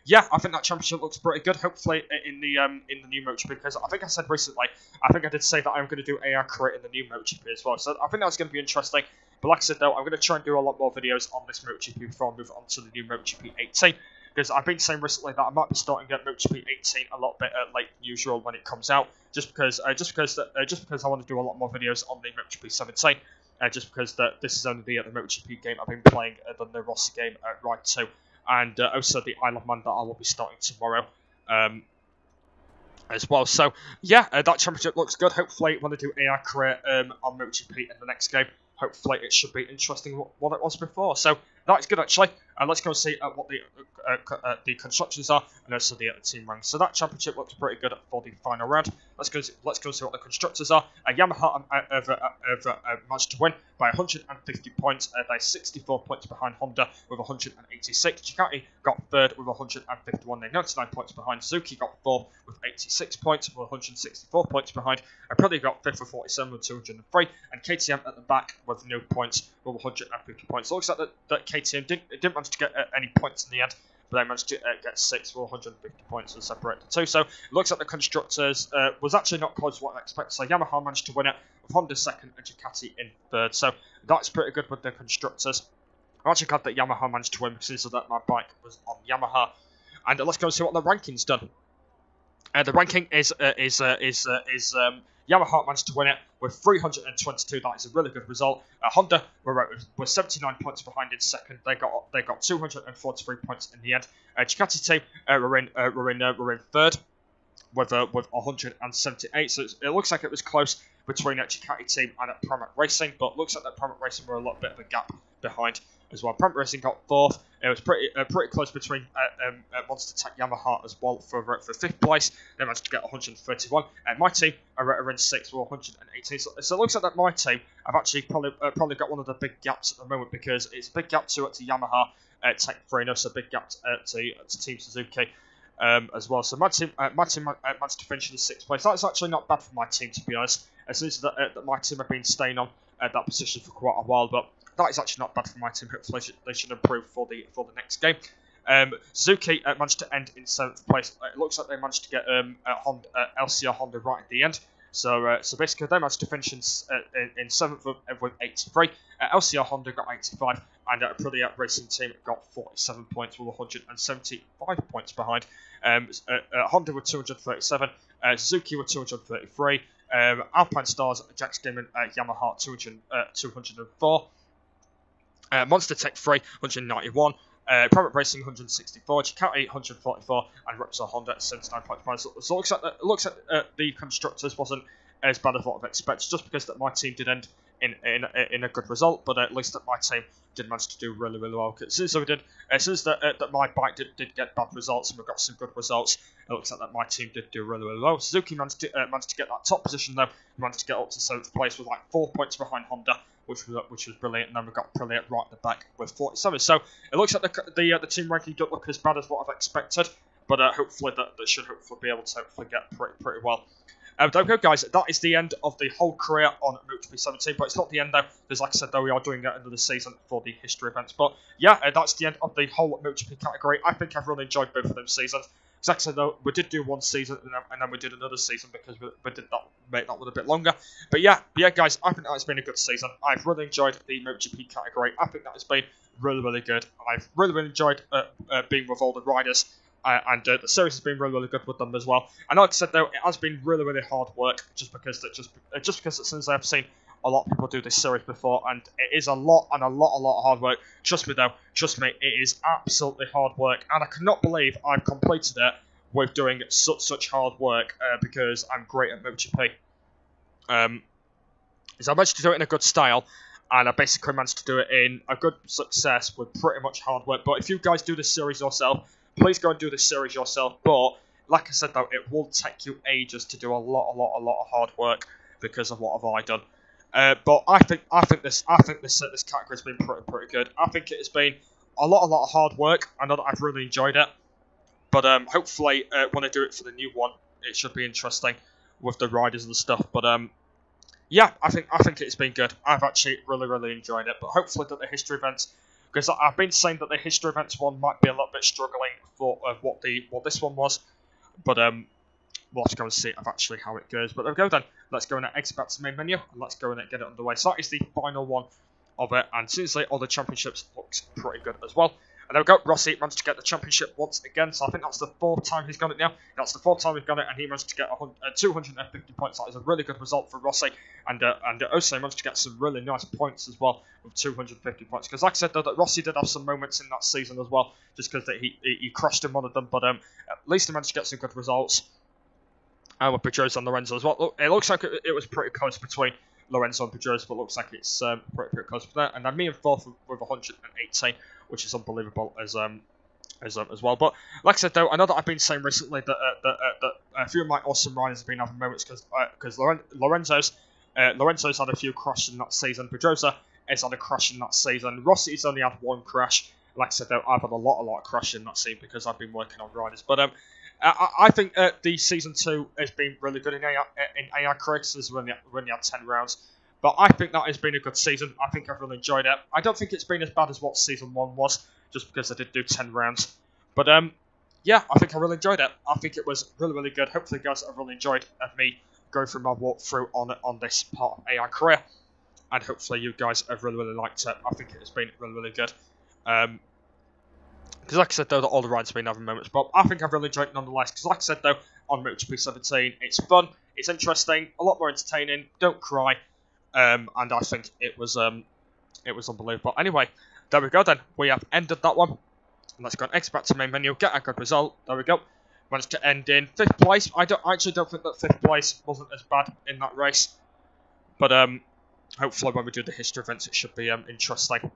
S1: yeah, I think that championship looks pretty good. Hopefully, in the new MotoGP, because I think I said recently, I think I did say that I'm going to do AI career in the new MotoGP as well. So I think that's going to be interesting. But like I said, though, I'm going to try and do a lot more videos on this MotoGP before I move on to the new MotoGP 18. Because I've been saying recently that I might be starting at MotoGP 18 a lot bit late than usual when it comes out, just because I want to do a lot more videos on the MotoGP 17, just because this is only the MotoGP game I've been playing than the Rossi game right too, and also the Isle of Man that I will be starting tomorrow. As well. So yeah, that championship looks good. Hopefully when I do AI career on MotoGP in the next game, hopefully it should be interesting what it was before. So that's good actually. And let's go and see what the constructors are and also the team ranks. So that championship looks pretty good for the final round. Let's go see what the constructors are. Yamaha have managed to win by 150 points. They're 64 points behind Honda with 186. Ducati got third with 151. They're 99 points behind. Suzuki got fourth with 86 points with 164 points behind. Aprilia got fifth with 47 with 203. And KTM at the back with no points with 150 points. So it looks like that KTM didn't manage to get any points in the end, but they managed to get 6 for 150 points and separate the two. So it looks like the constructors was actually not close to what I expected. So Yamaha managed to win it with Honda second and Ducati in third. So that's pretty good with the constructors. I'm actually glad that Yamaha managed to win because that my bike was on Yamaha. And let's go and see what the ranking's done. The ranking is Yamaha managed to win it with 322. That is a really good result. Honda were 79 points behind in second. They got 243 points in the end. Ducati team were in third with 178. So it looks like it was close between Ducati team and Pramac Racing, but looks like that Pramac Racing were a little bit of a gap behind as well. Pramac Racing got fourth. It was pretty close between Monster Tech Yamaha as well for 5th place. They managed to get 131. My team are in 6th with 118. So it looks like that my team have actually probably got one of the big gaps at the moment, because it's a big gap to Yamaha Tech 3 and also a big gap to Team Suzuki as well. So my team managed to finish in 6th place. That's actually not bad for my team, to be honest. As soon as that my team have been staying on that position for quite a while, but that is actually not bad for my team. Hopefully they should improve for the next game. Suzuki managed to end in 7th place. It looks like they managed to get LCR Honda right at the end. So basically they managed to finish in 7th with 83. LCR Honda got 85, and Aprilia Racing Team got 47 points with 175 points behind. Honda with 237, Suzuki with 233. Alpine Stars, Jax Gaming, Yamaha 204. Monster Tech 3, 191. Private Racing 164, Ducati 144, and Repsol Honda 79 points behind. So it looks like the constructors wasn't as bad as what I've expected, just because that my team did end in a good result, but at least that my team did manage to do really, really well. As soon as that my bike did get bad results and we got some good results, it looks like that my team did do really, really well. Suzuki managed to get that top position though. He managed to get up to 7th place with like 4 points behind Honda, which was brilliant. And then we got Aprilia right at the back with 47. So it looks like the team ranking don't look as bad as what I've expected, but hopefully that should be able to get pretty well. There we go, guys. That is the end of the whole career on MotoGP 17, but it's not the end, though, because, like I said, though, we are doing another season for the history events. But, yeah, that's the end of the whole MotoGP category. I think I've really enjoyed both of them seasons. Because, like I said, though, we did do one season, and then we did another season because we did make that one a bit longer. But, yeah, guys, I think that has been a good season. I've really enjoyed the MotoGP category. I think that has been really, really good. I've really, really enjoyed being with all the riders. And the series has been really, really good with them as well. And like I said, though, it has been really, really hard work, just because since I've seen a lot of people do this series before, and it is a lot of hard work. Trust me, it is absolutely hard work, and I cannot believe I've completed it with doing such hard work because I'm great at MotoGP. So I managed to do it in a good style, and I basically managed to do it in a good success with pretty much hard work. But if you guys do this series yourself, please go and do this series yourself. But like I said, though, it will take you ages to do a lot of hard work because of what have I done. But I think this category has been pretty good. I think it has been a lot of hard work. I know that I've really enjoyed it. But hopefully, when I do it for the new one, it should be interesting with the riders and stuff. But yeah, I think it's been good. I've actually really enjoyed it. But hopefully that the history events, because I've been saying that the history events one might be a little bit struggling for what this one was, but we'll have to go and see actually how it goes. But there we go then. Let's go and exit back to the main menu and let's go and get it underway. So that is the final one of it, and seriously, all the championships looks pretty good as well. And there we go, Rossi managed to get the championship once again, so I think that's the 4th time he's got it now. That's the 4th time we've got it, and he managed to get 250 points. That is a really good result for Rossi, and also managed to get some really nice points as well with 250 points. Because like I said, though, that Rossi did have some moments in that season as well, just because he crashed in one of them, but at least he managed to get some good results. And with Pedrosa and Lorenzo as well. Look, it looks like it was pretty close between Lorenzo and Pedrosa, but looks like it's pretty close for that. And then me and 4th with 118, which is unbelievable as well. But like I said, though, I know that I've been saying recently that a few of my awesome riders have been having moments because Lorenzo's had a few crashes in that season. Pedrosa has had a crash in that season. Rossi's only had one crash. Like I said, though, I've had a lot of crashes in that season because I've been working on riders. But I think the season 2 has been really good in AI Craigs. We only had 10 rounds. But I think that has been a good season. I think I've really enjoyed it. I don't think it's been as bad as what season 1 was, just because I did do 10 rounds. But yeah, I think I really enjoyed it. I think it was really good. Hopefully, you guys have really enjoyed me going through my walkthrough on this part of AI career. And hopefully you guys have really liked it. I think it has been really good. Because like I said, though, that all the rides have been having moments, but I think I've really enjoyed it nonetheless. Because like I said, though, on MotoGP 17, it's fun, it's interesting, a lot more entertaining, don't cry, and I think it was unbelievable. Anyway, there we go then. We have ended that one. Let's go and exit back to the main menu, get a good result. There we go. Managed to end in 5th place. I actually don't think that 5th place wasn't as bad in that race, but hopefully when we do the history events, it should be interesting.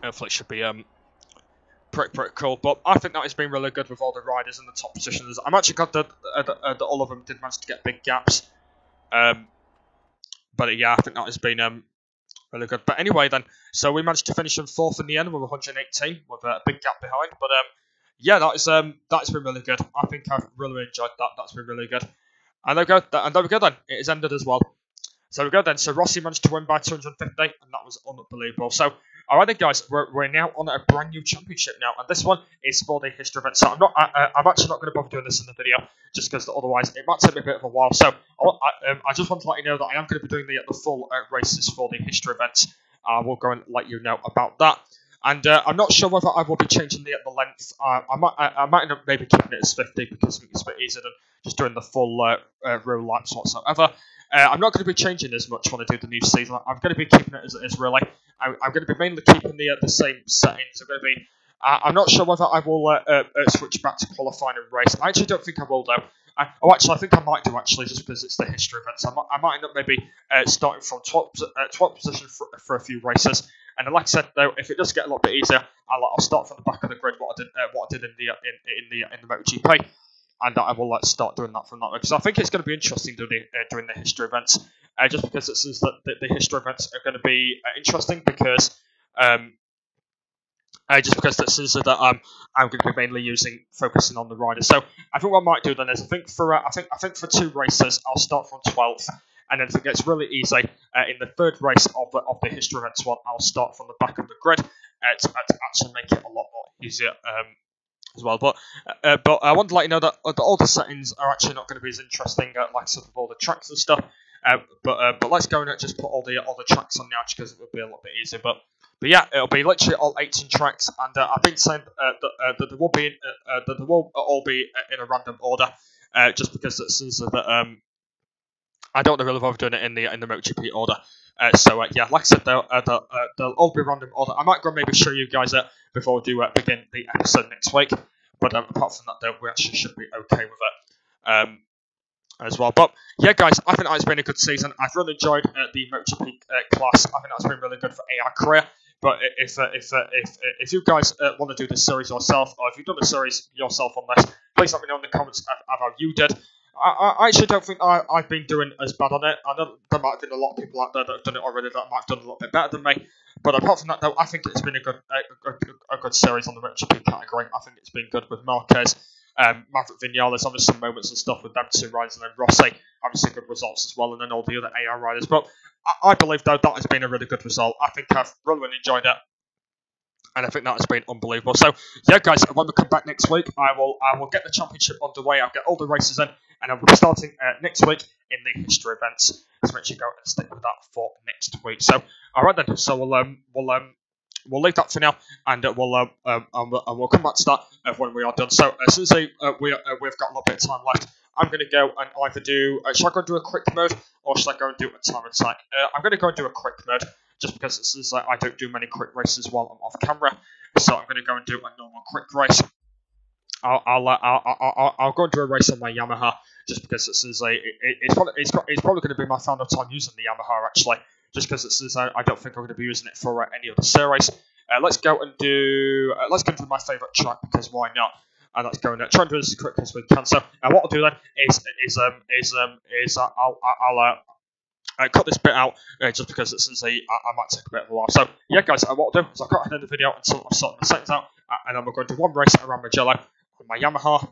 S1: Hopefully it should be pretty cool. But I think that has been really good with all the riders in the top positions. I'm actually glad that all of them did manage to get big gaps. But yeah, I think that has been really good. But anyway then, so we managed to finish in 4th in the end with 118 with a big gap behind. But yeah, that's been really good. I think I've really enjoyed that. That's been really good. And there we go then. It has ended as well. So we go then. So Rossi managed to win by 250, and that was unbelievable. So, alright then, guys, we're now on a brand new championship now, and this one is for the history event. So I'm actually not going to bother doing this in the video, just because otherwise it might take me a bit of a while. So I just want to let you know that I am going to be doing the full races for the history events. I will go and let you know about that. And I'm not sure whether I will be changing the length. I might end up maybe keeping it as 50 because I think it's a bit easier than just doing the full row laps whatsoever. I'm not going to be changing as much when I do the new season. I'm going to be keeping it as it is, really. I'm going to be mainly keeping the same settings. I'm not sure whether I will switch back to qualifying and race. I actually don't think I will, though. Actually, I think I might do, actually, just because it's the history events. I might end up maybe starting from 12th position for a few races. And then, like I said, though, if it does get a little bit easier, I'll start from the back of the grid, what I did in the MotoGP. And I will start doing that from that way, because I think it's going to be interesting doing the history events, just because it seems that the history events are going to be interesting, because just because that seems that I'm going to be mainly focusing on the riders. So I think what I might do then is I think for 2 races I'll start from 12th, and then if it gets really easy in the 3rd race of the history events one, I'll start from the back of the grid to actually make it a lot more easier. As well, but I want to let you know that all the settings are actually not going to be as interesting, like sort of all the tracks and stuff. But let's go and just put all the tracks on now, because it will be a little bit easier. But yeah, it'll be literally all 18 tracks, and I've been saying that they will all be in a random order, just because it seems that I don't really bother doing it in the MotoGP order. So yeah, like I said, they'll all be random order. I might go and maybe show you guys it before we do begin the episode next week. But apart from that, though, we actually should be okay with it as well. But yeah, guys, I think it's been a good season. I've really enjoyed the MotoGP class. I think that's been really good for AI career. But if you guys want to do this series yourself, or if you've done a series yourself on this, please let me know in the comments how you did. I actually don't think I've been doing as bad on it. I know there might have been a lot of people out there that have done it already that might have done a little bit better than me. But apart from that, though, I think it's been a good series on the MotoGP category. I think it's been good with Marquez, Maverick Vinales, obviously some moments and stuff with them 2 riders, and then Rossi, obviously good results as well, and then all the other AI riders. But I believe, though, that has been a really good result. I think I've really enjoyed it. And I think that has been unbelievable. So, yeah, guys, when we come back next week, I will get the championship underway. I'll get all the races in, and I will be starting next week in the history events. So make sure you go and stick with that for next week. So, all right then. So we'll leave that for now, and we'll come back to that when we are done. So as soon as we've got a little bit of time left, I'm going to go and either do. Should I go and do a quick mode, or should I go and do a time attack? I'm going to go and do a quick mode, just because it seems like I don't do many quick races while I'm off camera. So I'm going to go and do a normal quick race. I'll go and do a race on my Yamaha, just because it seems like it's probably going to be my final time using the Yamaha, actually, just because it says I don't think I'm going to be using it for any other series. Let's go and do my favourite track, because why not? And let's go and try and do this as quick as we can. So what I'll do then is I'll cut this bit out, just because it says I might take a bit of a while. So yeah, guys, what I'll do is I'll cut ahead of the video until I've sorted the settings out, and then we're going to do one race around Mugello on my Yamaha,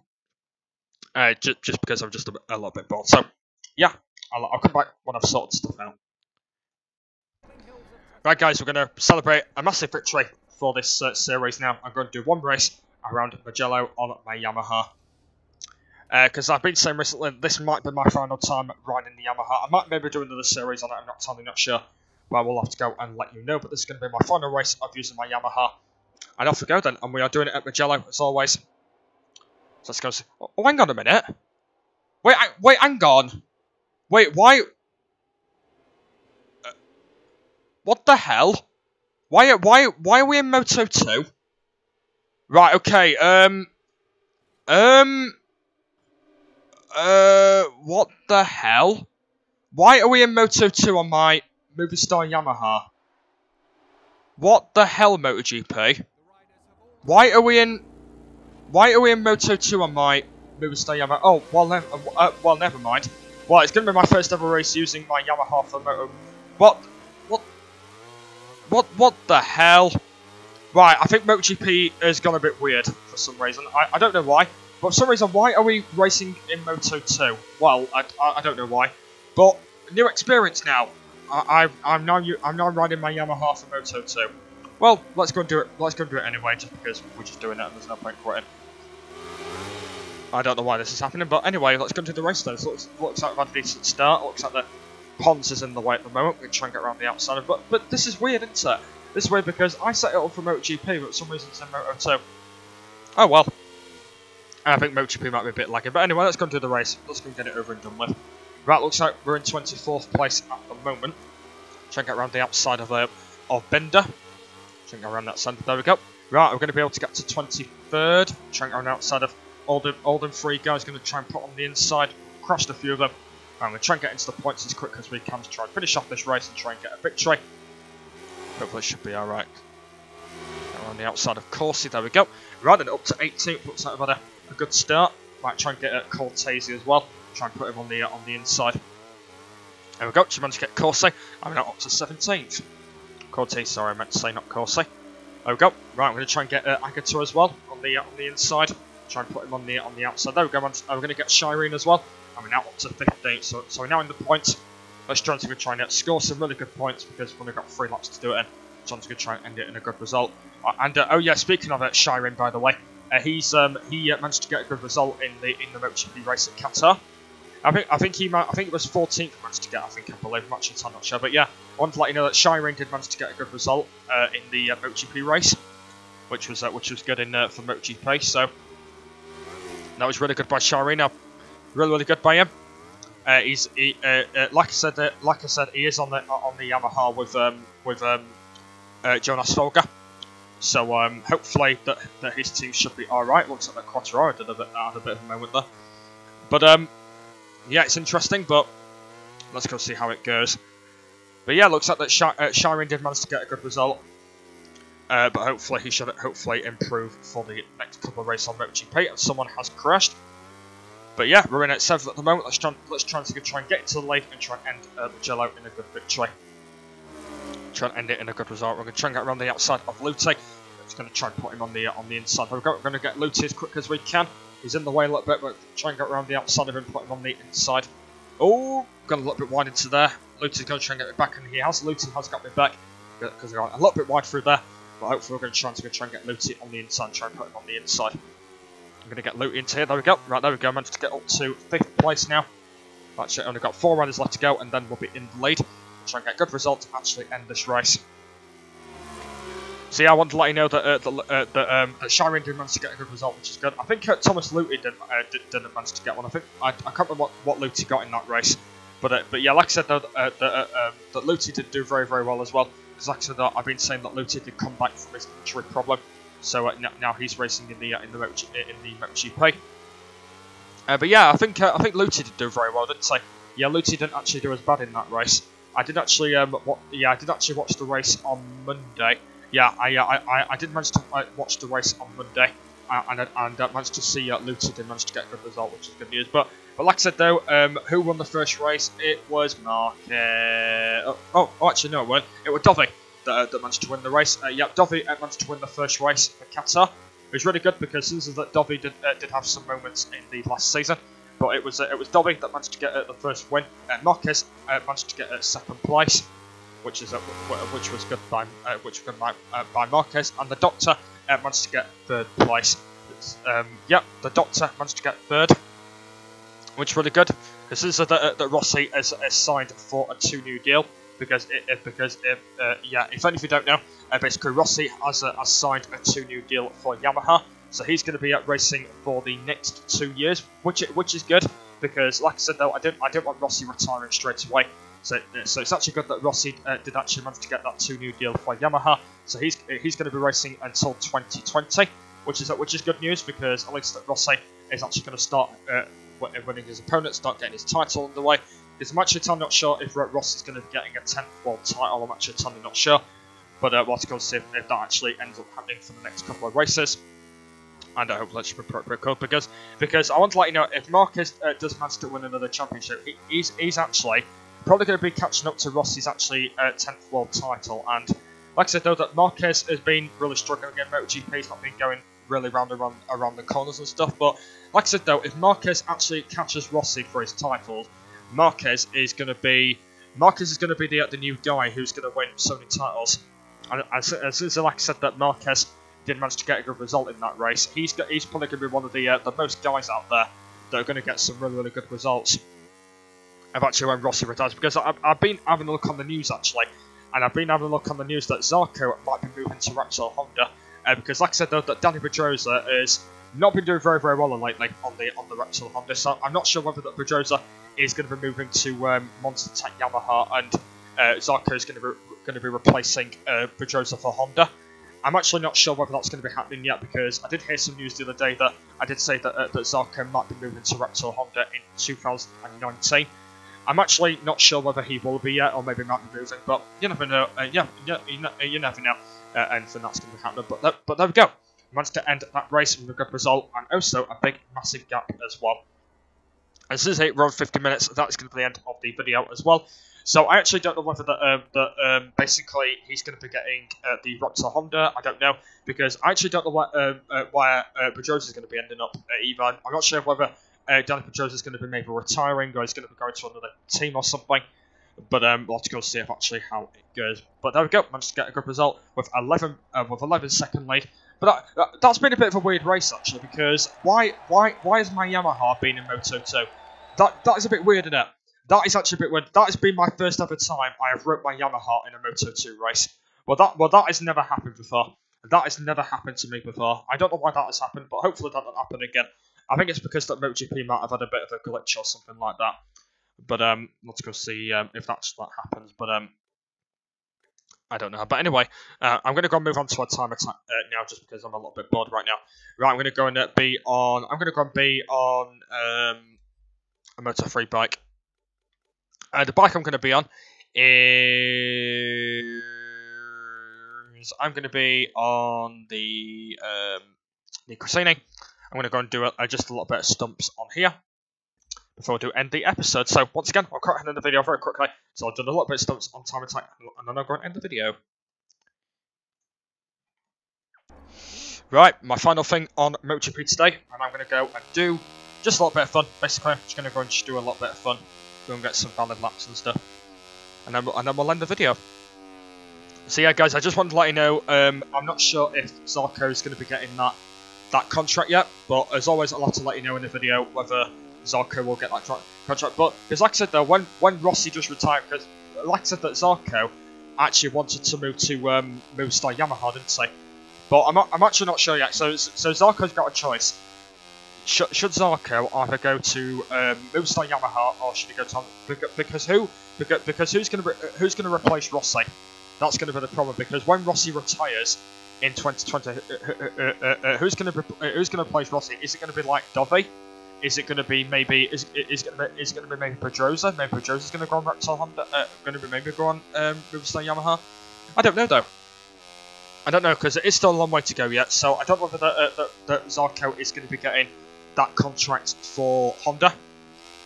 S1: just because I'm just a little bit bored. So yeah, I'll come back when I've sorted stuff out. Right, guys, we're going to celebrate a massive victory for this series now. I'm going to do one race around Mugello on my Yamaha. Because I've been saying recently, this might be my final time riding the Yamaha. I might maybe do another series on it, I'm not totally not sure. But we'll have to go and let you know. But this is going to be my final race of using my Yamaha. And off we go then, and we are doing it at Mugello, as always. So let's go see. Oh, hang on a minute. Wait, hang on. Wait, why... what the hell? Why are we in Moto 2? Right, okay, what the hell? Why are we in Moto 2 on my Movistar Yamaha? What the hell, MotoGP? Why are we in Moto 2 on my Movistar Yamaha? Oh, well, never mind. Well, it's going to be my first ever race using my Yamaha for Moto... What the hell? Right, I think MotoGP has gone a bit weird for some reason. I don't know why. But for some reason, why are we racing in Moto 2? Well, I don't know why. But new experience now. I'm now riding my Yamaha for Moto 2. Well, let's go and do it. Let's go and do it anyway, just because we're just doing it and there's no point quitting. I don't know why this is happening, but anyway, let's go and do the race then. So looks like we've had a decent start. Looks like the Pons is in the way at the moment. We can try and get around the outside of it. But this is weird, isn't it? This is weird because I set it up for MotoGP, but for some reason it's in Moto 2. Oh well. I think MotoGP might be a bit laggy. But anyway, let's go and do the race. Let's go and get it over and done with. Right, looks like we're in 24th place at the moment. Try and get around the outside of Bender. Try and go around that side. There we go. Right, we're going to be able to get to 23rd. Try and go around the outside of All them three guys going to try and put on the inside, crashed a few of them. I'm going to try and get into the points as quick as we can to try and finish off this race and try and get a victory. Hopefully it should be alright. On the outside of Corsi, there we go. Riding it up to 18th, looks like we've had a good start. Might try and get Cortese as well. Try and put him on the inside. There we go, she managed to get Corsi. I'm now up to 17th. Cortese, sorry, I meant to say not Corsi. There we go. Right, I'm going to try and get Agato as well on the inside. Try and put him on the outside. There we go. We're going to get Shireen as well. And we're now up to 15th, so we're now in the points. Let's try and score some really good points because we've only got 3 laps to do it in. So I'm just going to try and end it in a good result. Oh yeah, speaking of Shireen, by the way, he managed to get a good result in the MotoGP race at Qatar. I think it was 14th managed to get. I believe. I'm actually not sure, but yeah, I wanted to let you know that Shireen did manage to get a good result in the MotoGP race, which was good in for MotoGP. So that was really good by Shireen. Really good by him. Like I said, he is on the Yamaha with Jonas Folger. So hopefully that his team should be all right. Looks like that Quattraro had a bit of a moment there, but yeah, it's interesting. But let's go see how it goes. But yeah, looks like that Shireen did manage to get a good result. But hopefully he should improve for the next couple of races on MotoGP. And someone has crashed. But yeah, we're in at 7th at the moment. Let's try and get into the lead and try and end Jello in a good victory. Try and end it in a good result. We're going to try and get around the outside of Lutti. Just going to try and put him on the inside. We're going to get Lutti as quick as we can. He's in the way a little bit, but try and get around the outside of him, put him on the inside. Oh, got a little bit wide into there. Lutti's going to try and get it back, and Lutti has got me back because I got a little bit wide through there. But hopefully we're going to try and get Lutti on the inside and try and put him on the inside. I'm going to get Lutti into here. There we go. Right, there we go. Managed to get up to 5th place now. Actually, only got 4 riders left to go, and then we'll be in the lead. Try and get a good result to actually end this race. So yeah, I wanted to let you know that Shireen did manage to get a good result, which is good. I think Thomas Lutti didn't manage to get one. I can't remember what Lutti got in that race, but yeah, like I said, that Lutti did do very well as well. Because like I said, I've been saying that Lutti did come back from his injury problem, so now he's racing in the MotoGP. But yeah, I think Lutti did do very well, didn't he? Yeah, Lutti didn't actually do as bad in that race. I did actually watch the race on Monday. Yeah, I did manage to watch the race on Monday, and managed to see Lutti did manage to get a good result, which is good news. But like I said though, who won the first race? It was Marquez. Actually no, it wasn't. It was Dovi that managed to win the race. Yeah, Dovi managed to win the first race for Qatar. It was really good because since that Dovi did have some moments in the last season, but it was Dovi that managed to get the first win. Marquez managed to get 2nd place, which was good by Marquez, and the Doctor managed to get 3rd place. Yeah, the Doctor managed to get 3rd, which is really good. This is that Rossi has signed for a 2-new deal because yeah, if any of you don't know, basically Rossi has signed a 2-new deal for Yamaha, so he's going to be racing for the next 2 years, which is good because, like I said though, I don't want Rossi retiring straight away. So it's actually good that Rossi did actually manage to get that 2-new deal for Yamaha. So he's going to be racing until 2020, which is good news because at least that Rossi is actually going to start winning his opponent, start getting his title underway. Because I'm actually not sure if Rossi's going to be getting a 10th world title. I'm actually totally not sure, but we'll have to go see if that actually ends up happening for the next couple of races. And I hope that should be pretty cool because I want to let you know if Marquez does manage to win another championship, he's actually probably going to be catching up to Rossi's actually 10th world title. And like I said though, that Marquez has been really struggling in MotoGP. He's not been going really around the corners and stuff. But like I said though, if Marquez actually catches Rossi for his titles, Marquez is going to be the new guy who's going to win so many titles. And as like I said, that Marquez did manage to get a good result in that race, he's probably going to be one of the most guys out there that are going to get some really good results. I've actually when Rossi retires because I've been having a look on the news actually, and I've been having a look on the news that Zarco might be moving to Repsol Honda because, like I said though, that Dani Pedrosa has not been doing very well lately on the Repsol Honda. So I'm not sure whether that Pedrosa is going to be moving to Monster Tech Yamaha and Zarco is going to be replacing Pedrosa for Honda. I'm actually not sure whether that's going to be happening yet, because I did hear some news the other day that I did say that Zarco might be moving to Repsol Honda in 2019. I'm actually not sure whether he will be yet, or maybe might be moving, but you never know. You never know anything that's going to be happening. But there we go. Managed to end that race with a good result, and also a big, massive gap as well. As this is around 50 minutes, that's going to be the end of the video as well. So I actually don't know whether basically he's going to be getting the Repsol Honda. I don't know, because I actually don't know where Pedrosa is going to be ending up either. I'm not sure whether Dani Pedrosa is going to be maybe retiring, or he's going to be going to another team or something. But we'll have to go see if actually how it goes. But there we go, managed to get a good result with 11 second lead. But that's been a bit of a weird race actually, because why has my Yamaha been in Moto2? That is a bit weird, isn't it? That is actually a bit weird. That has been my first ever time I have rode my Yamaha in a Moto2 race. Well, that has never happened before. That has never happened to me before. I don't know why that has happened, but hopefully that won't happen again. I think it's because that MotoGP might have had a bit of a glitch or something like that. But let's go see if that happens. But I don't know. But anyway, I'm going to go and move on to a time attack now, just because I'm a little bit bored right now. Right, I'm going to go and be on. I'm going to go and be on a Moto3 bike. The bike I'm going to be on is I'm going to be on the Cressini. I'm going to go and do just a little bit of stumps on here before I do end the episode. So once again, I'll cut end the video very quickly. So I've done a little bit of stunts on time attack, and then I'll go and end the video. Right, my final thing on MotoGP today, and I'm going to go and do just a little bit of fun. Basically, I'm just going to go and just do a little bit of fun. Go and get some valid laps and stuff, and then we'll end the video. So yeah, guys, I just wanted to let you know, I'm not sure if Zarco is going to be getting that contract yet, but as always, I'll have to let you know in the video whether Zarco will get that contract. But because, like I said though, when Rossi just retired, because like I said that Zarco actually wanted to move to Movistar Yamaha, didn't he? But I'm actually not sure yet. So Zarco's got a choice. Should Zarco either go to Movistar Yamaha, or should he go to because who's going to replace Rossi? That's going to be the problem, because when Rossi retires in 2020, who's going to replace Rossi? Is it going to be like Dovi? Is it going to be maybe is it going to be maybe Pedrosa? Maybe Pedrosa's going to go on Repsol Honda. Going to be maybe go on Movistar Yamaha. I don't know though. I don't know, because it is still a long way to go yet. So I don't know whether that Zarco is going to be getting that contract for Honda.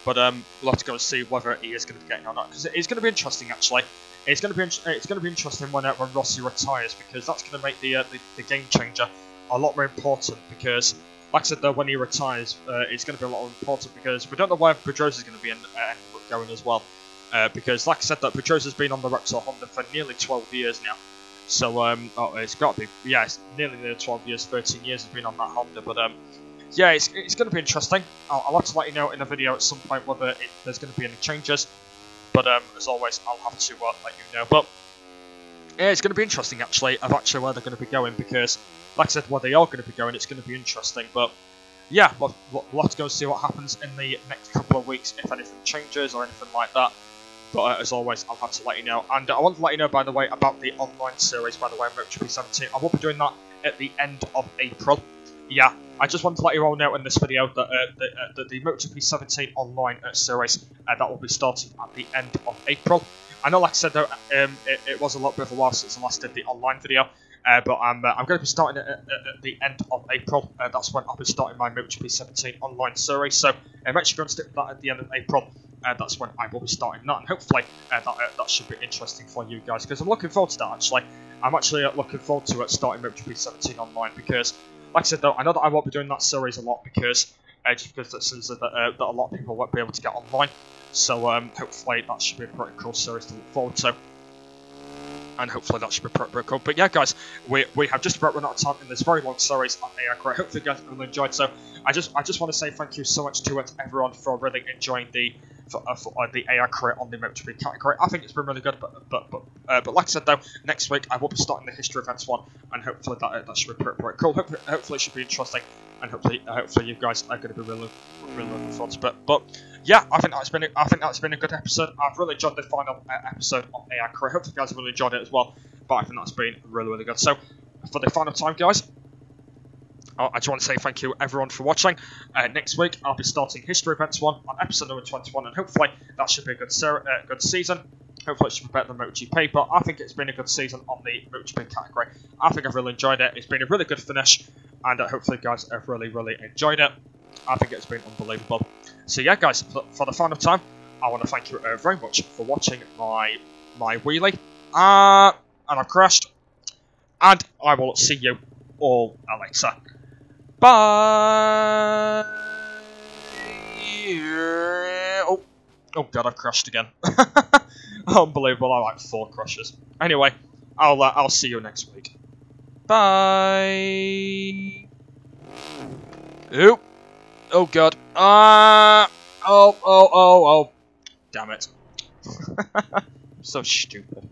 S1: But we'll have to go and see whether he is going to be getting or not, because it's going to be interesting actually. It's going to be interesting when Rossi retires, because that's going to make the game changer a lot more important. Because like I said though, when he retires, it's going to be a lot more important, because we don't know where Pedrosa is going to be going as well. Because like I said, that Pedrosa's been on the Repsol Honda for nearly 12 years now. So it's got to be, yeah, it's nearly 12 years, 13 years has been on that Honda. But yeah, it's going to be interesting. I'll have to let you know in the video at some point whether there's going to be any changes. But as always, I'll have to let you know. But yeah, it's going to be interesting actually of actually where they're going to be going, because like I said, where they are going to be going, it's going to be interesting. But yeah, we'll have to go and see what happens in the next couple of weeks, if anything changes or anything like that. But as always, I'll have to let you know. And I want to let you know, by the way, about the online series, by the way, MotoGP 17. I will be doing that at the end of April. Yeah, I just want to let you all know in this video that the MotoGP 17 online series, that will be starting at the end of April. I know, like I said, though, it was a little bit of a while since I last did the online video. But I'm going to be starting at the end of April. That's when I'll be starting my MotoGP 17 online series. So I'm actually going to stick with that at the end of April. That's when I will be starting that, and hopefully that should be interesting for you guys, because I'm looking forward to that actually. I'm actually looking forward to starting MotoGP 17 online, because, like I said though, I know that I won't be doing that series a lot, because just because that seems that a lot of people won't be able to get online. So hopefully that should be a pretty cool series to look forward to. And hopefully that should be pretty cool. But yeah, guys, we have just about run out of time in this very long series on AI Career. Hopefully you guys really enjoyed. So I just want to say thank you so much to everyone for really enjoying the AI Career on the MotoGP category. I think it's been really good. But like I said though, next week I will be starting the history events one, and hopefully that should be pretty cool. Hopefully it should be interesting, and hopefully you guys are going to be really looking forward to it. But yeah, I think that's been a good episode. I've really enjoyed the final episode of AI Career. Hopefully you guys have really enjoyed it as well. But I think that's been really good. So for the final time, guys, I just want to say thank you everyone for watching. Next week I'll be starting History Events 1 on episode number 21, and hopefully that should be a good season. Hopefully it should be better than MotoGP, but I think it's been a good season on the MotoGP category. I think I've really enjoyed it. It's been a really good finish, and hopefully you guys have really enjoyed it. I think it's been unbelievable. So yeah, guys, for the final time, I want to thank you very much for watching my wheelie. And I've crashed. And I will see you all later. Bye! Oh god, I've crashed again. Unbelievable, I like 4 crashes. Anyway, I'll see you next week. Bye! Ooh! Oh god. Oh. Damn it. I'm so stupid.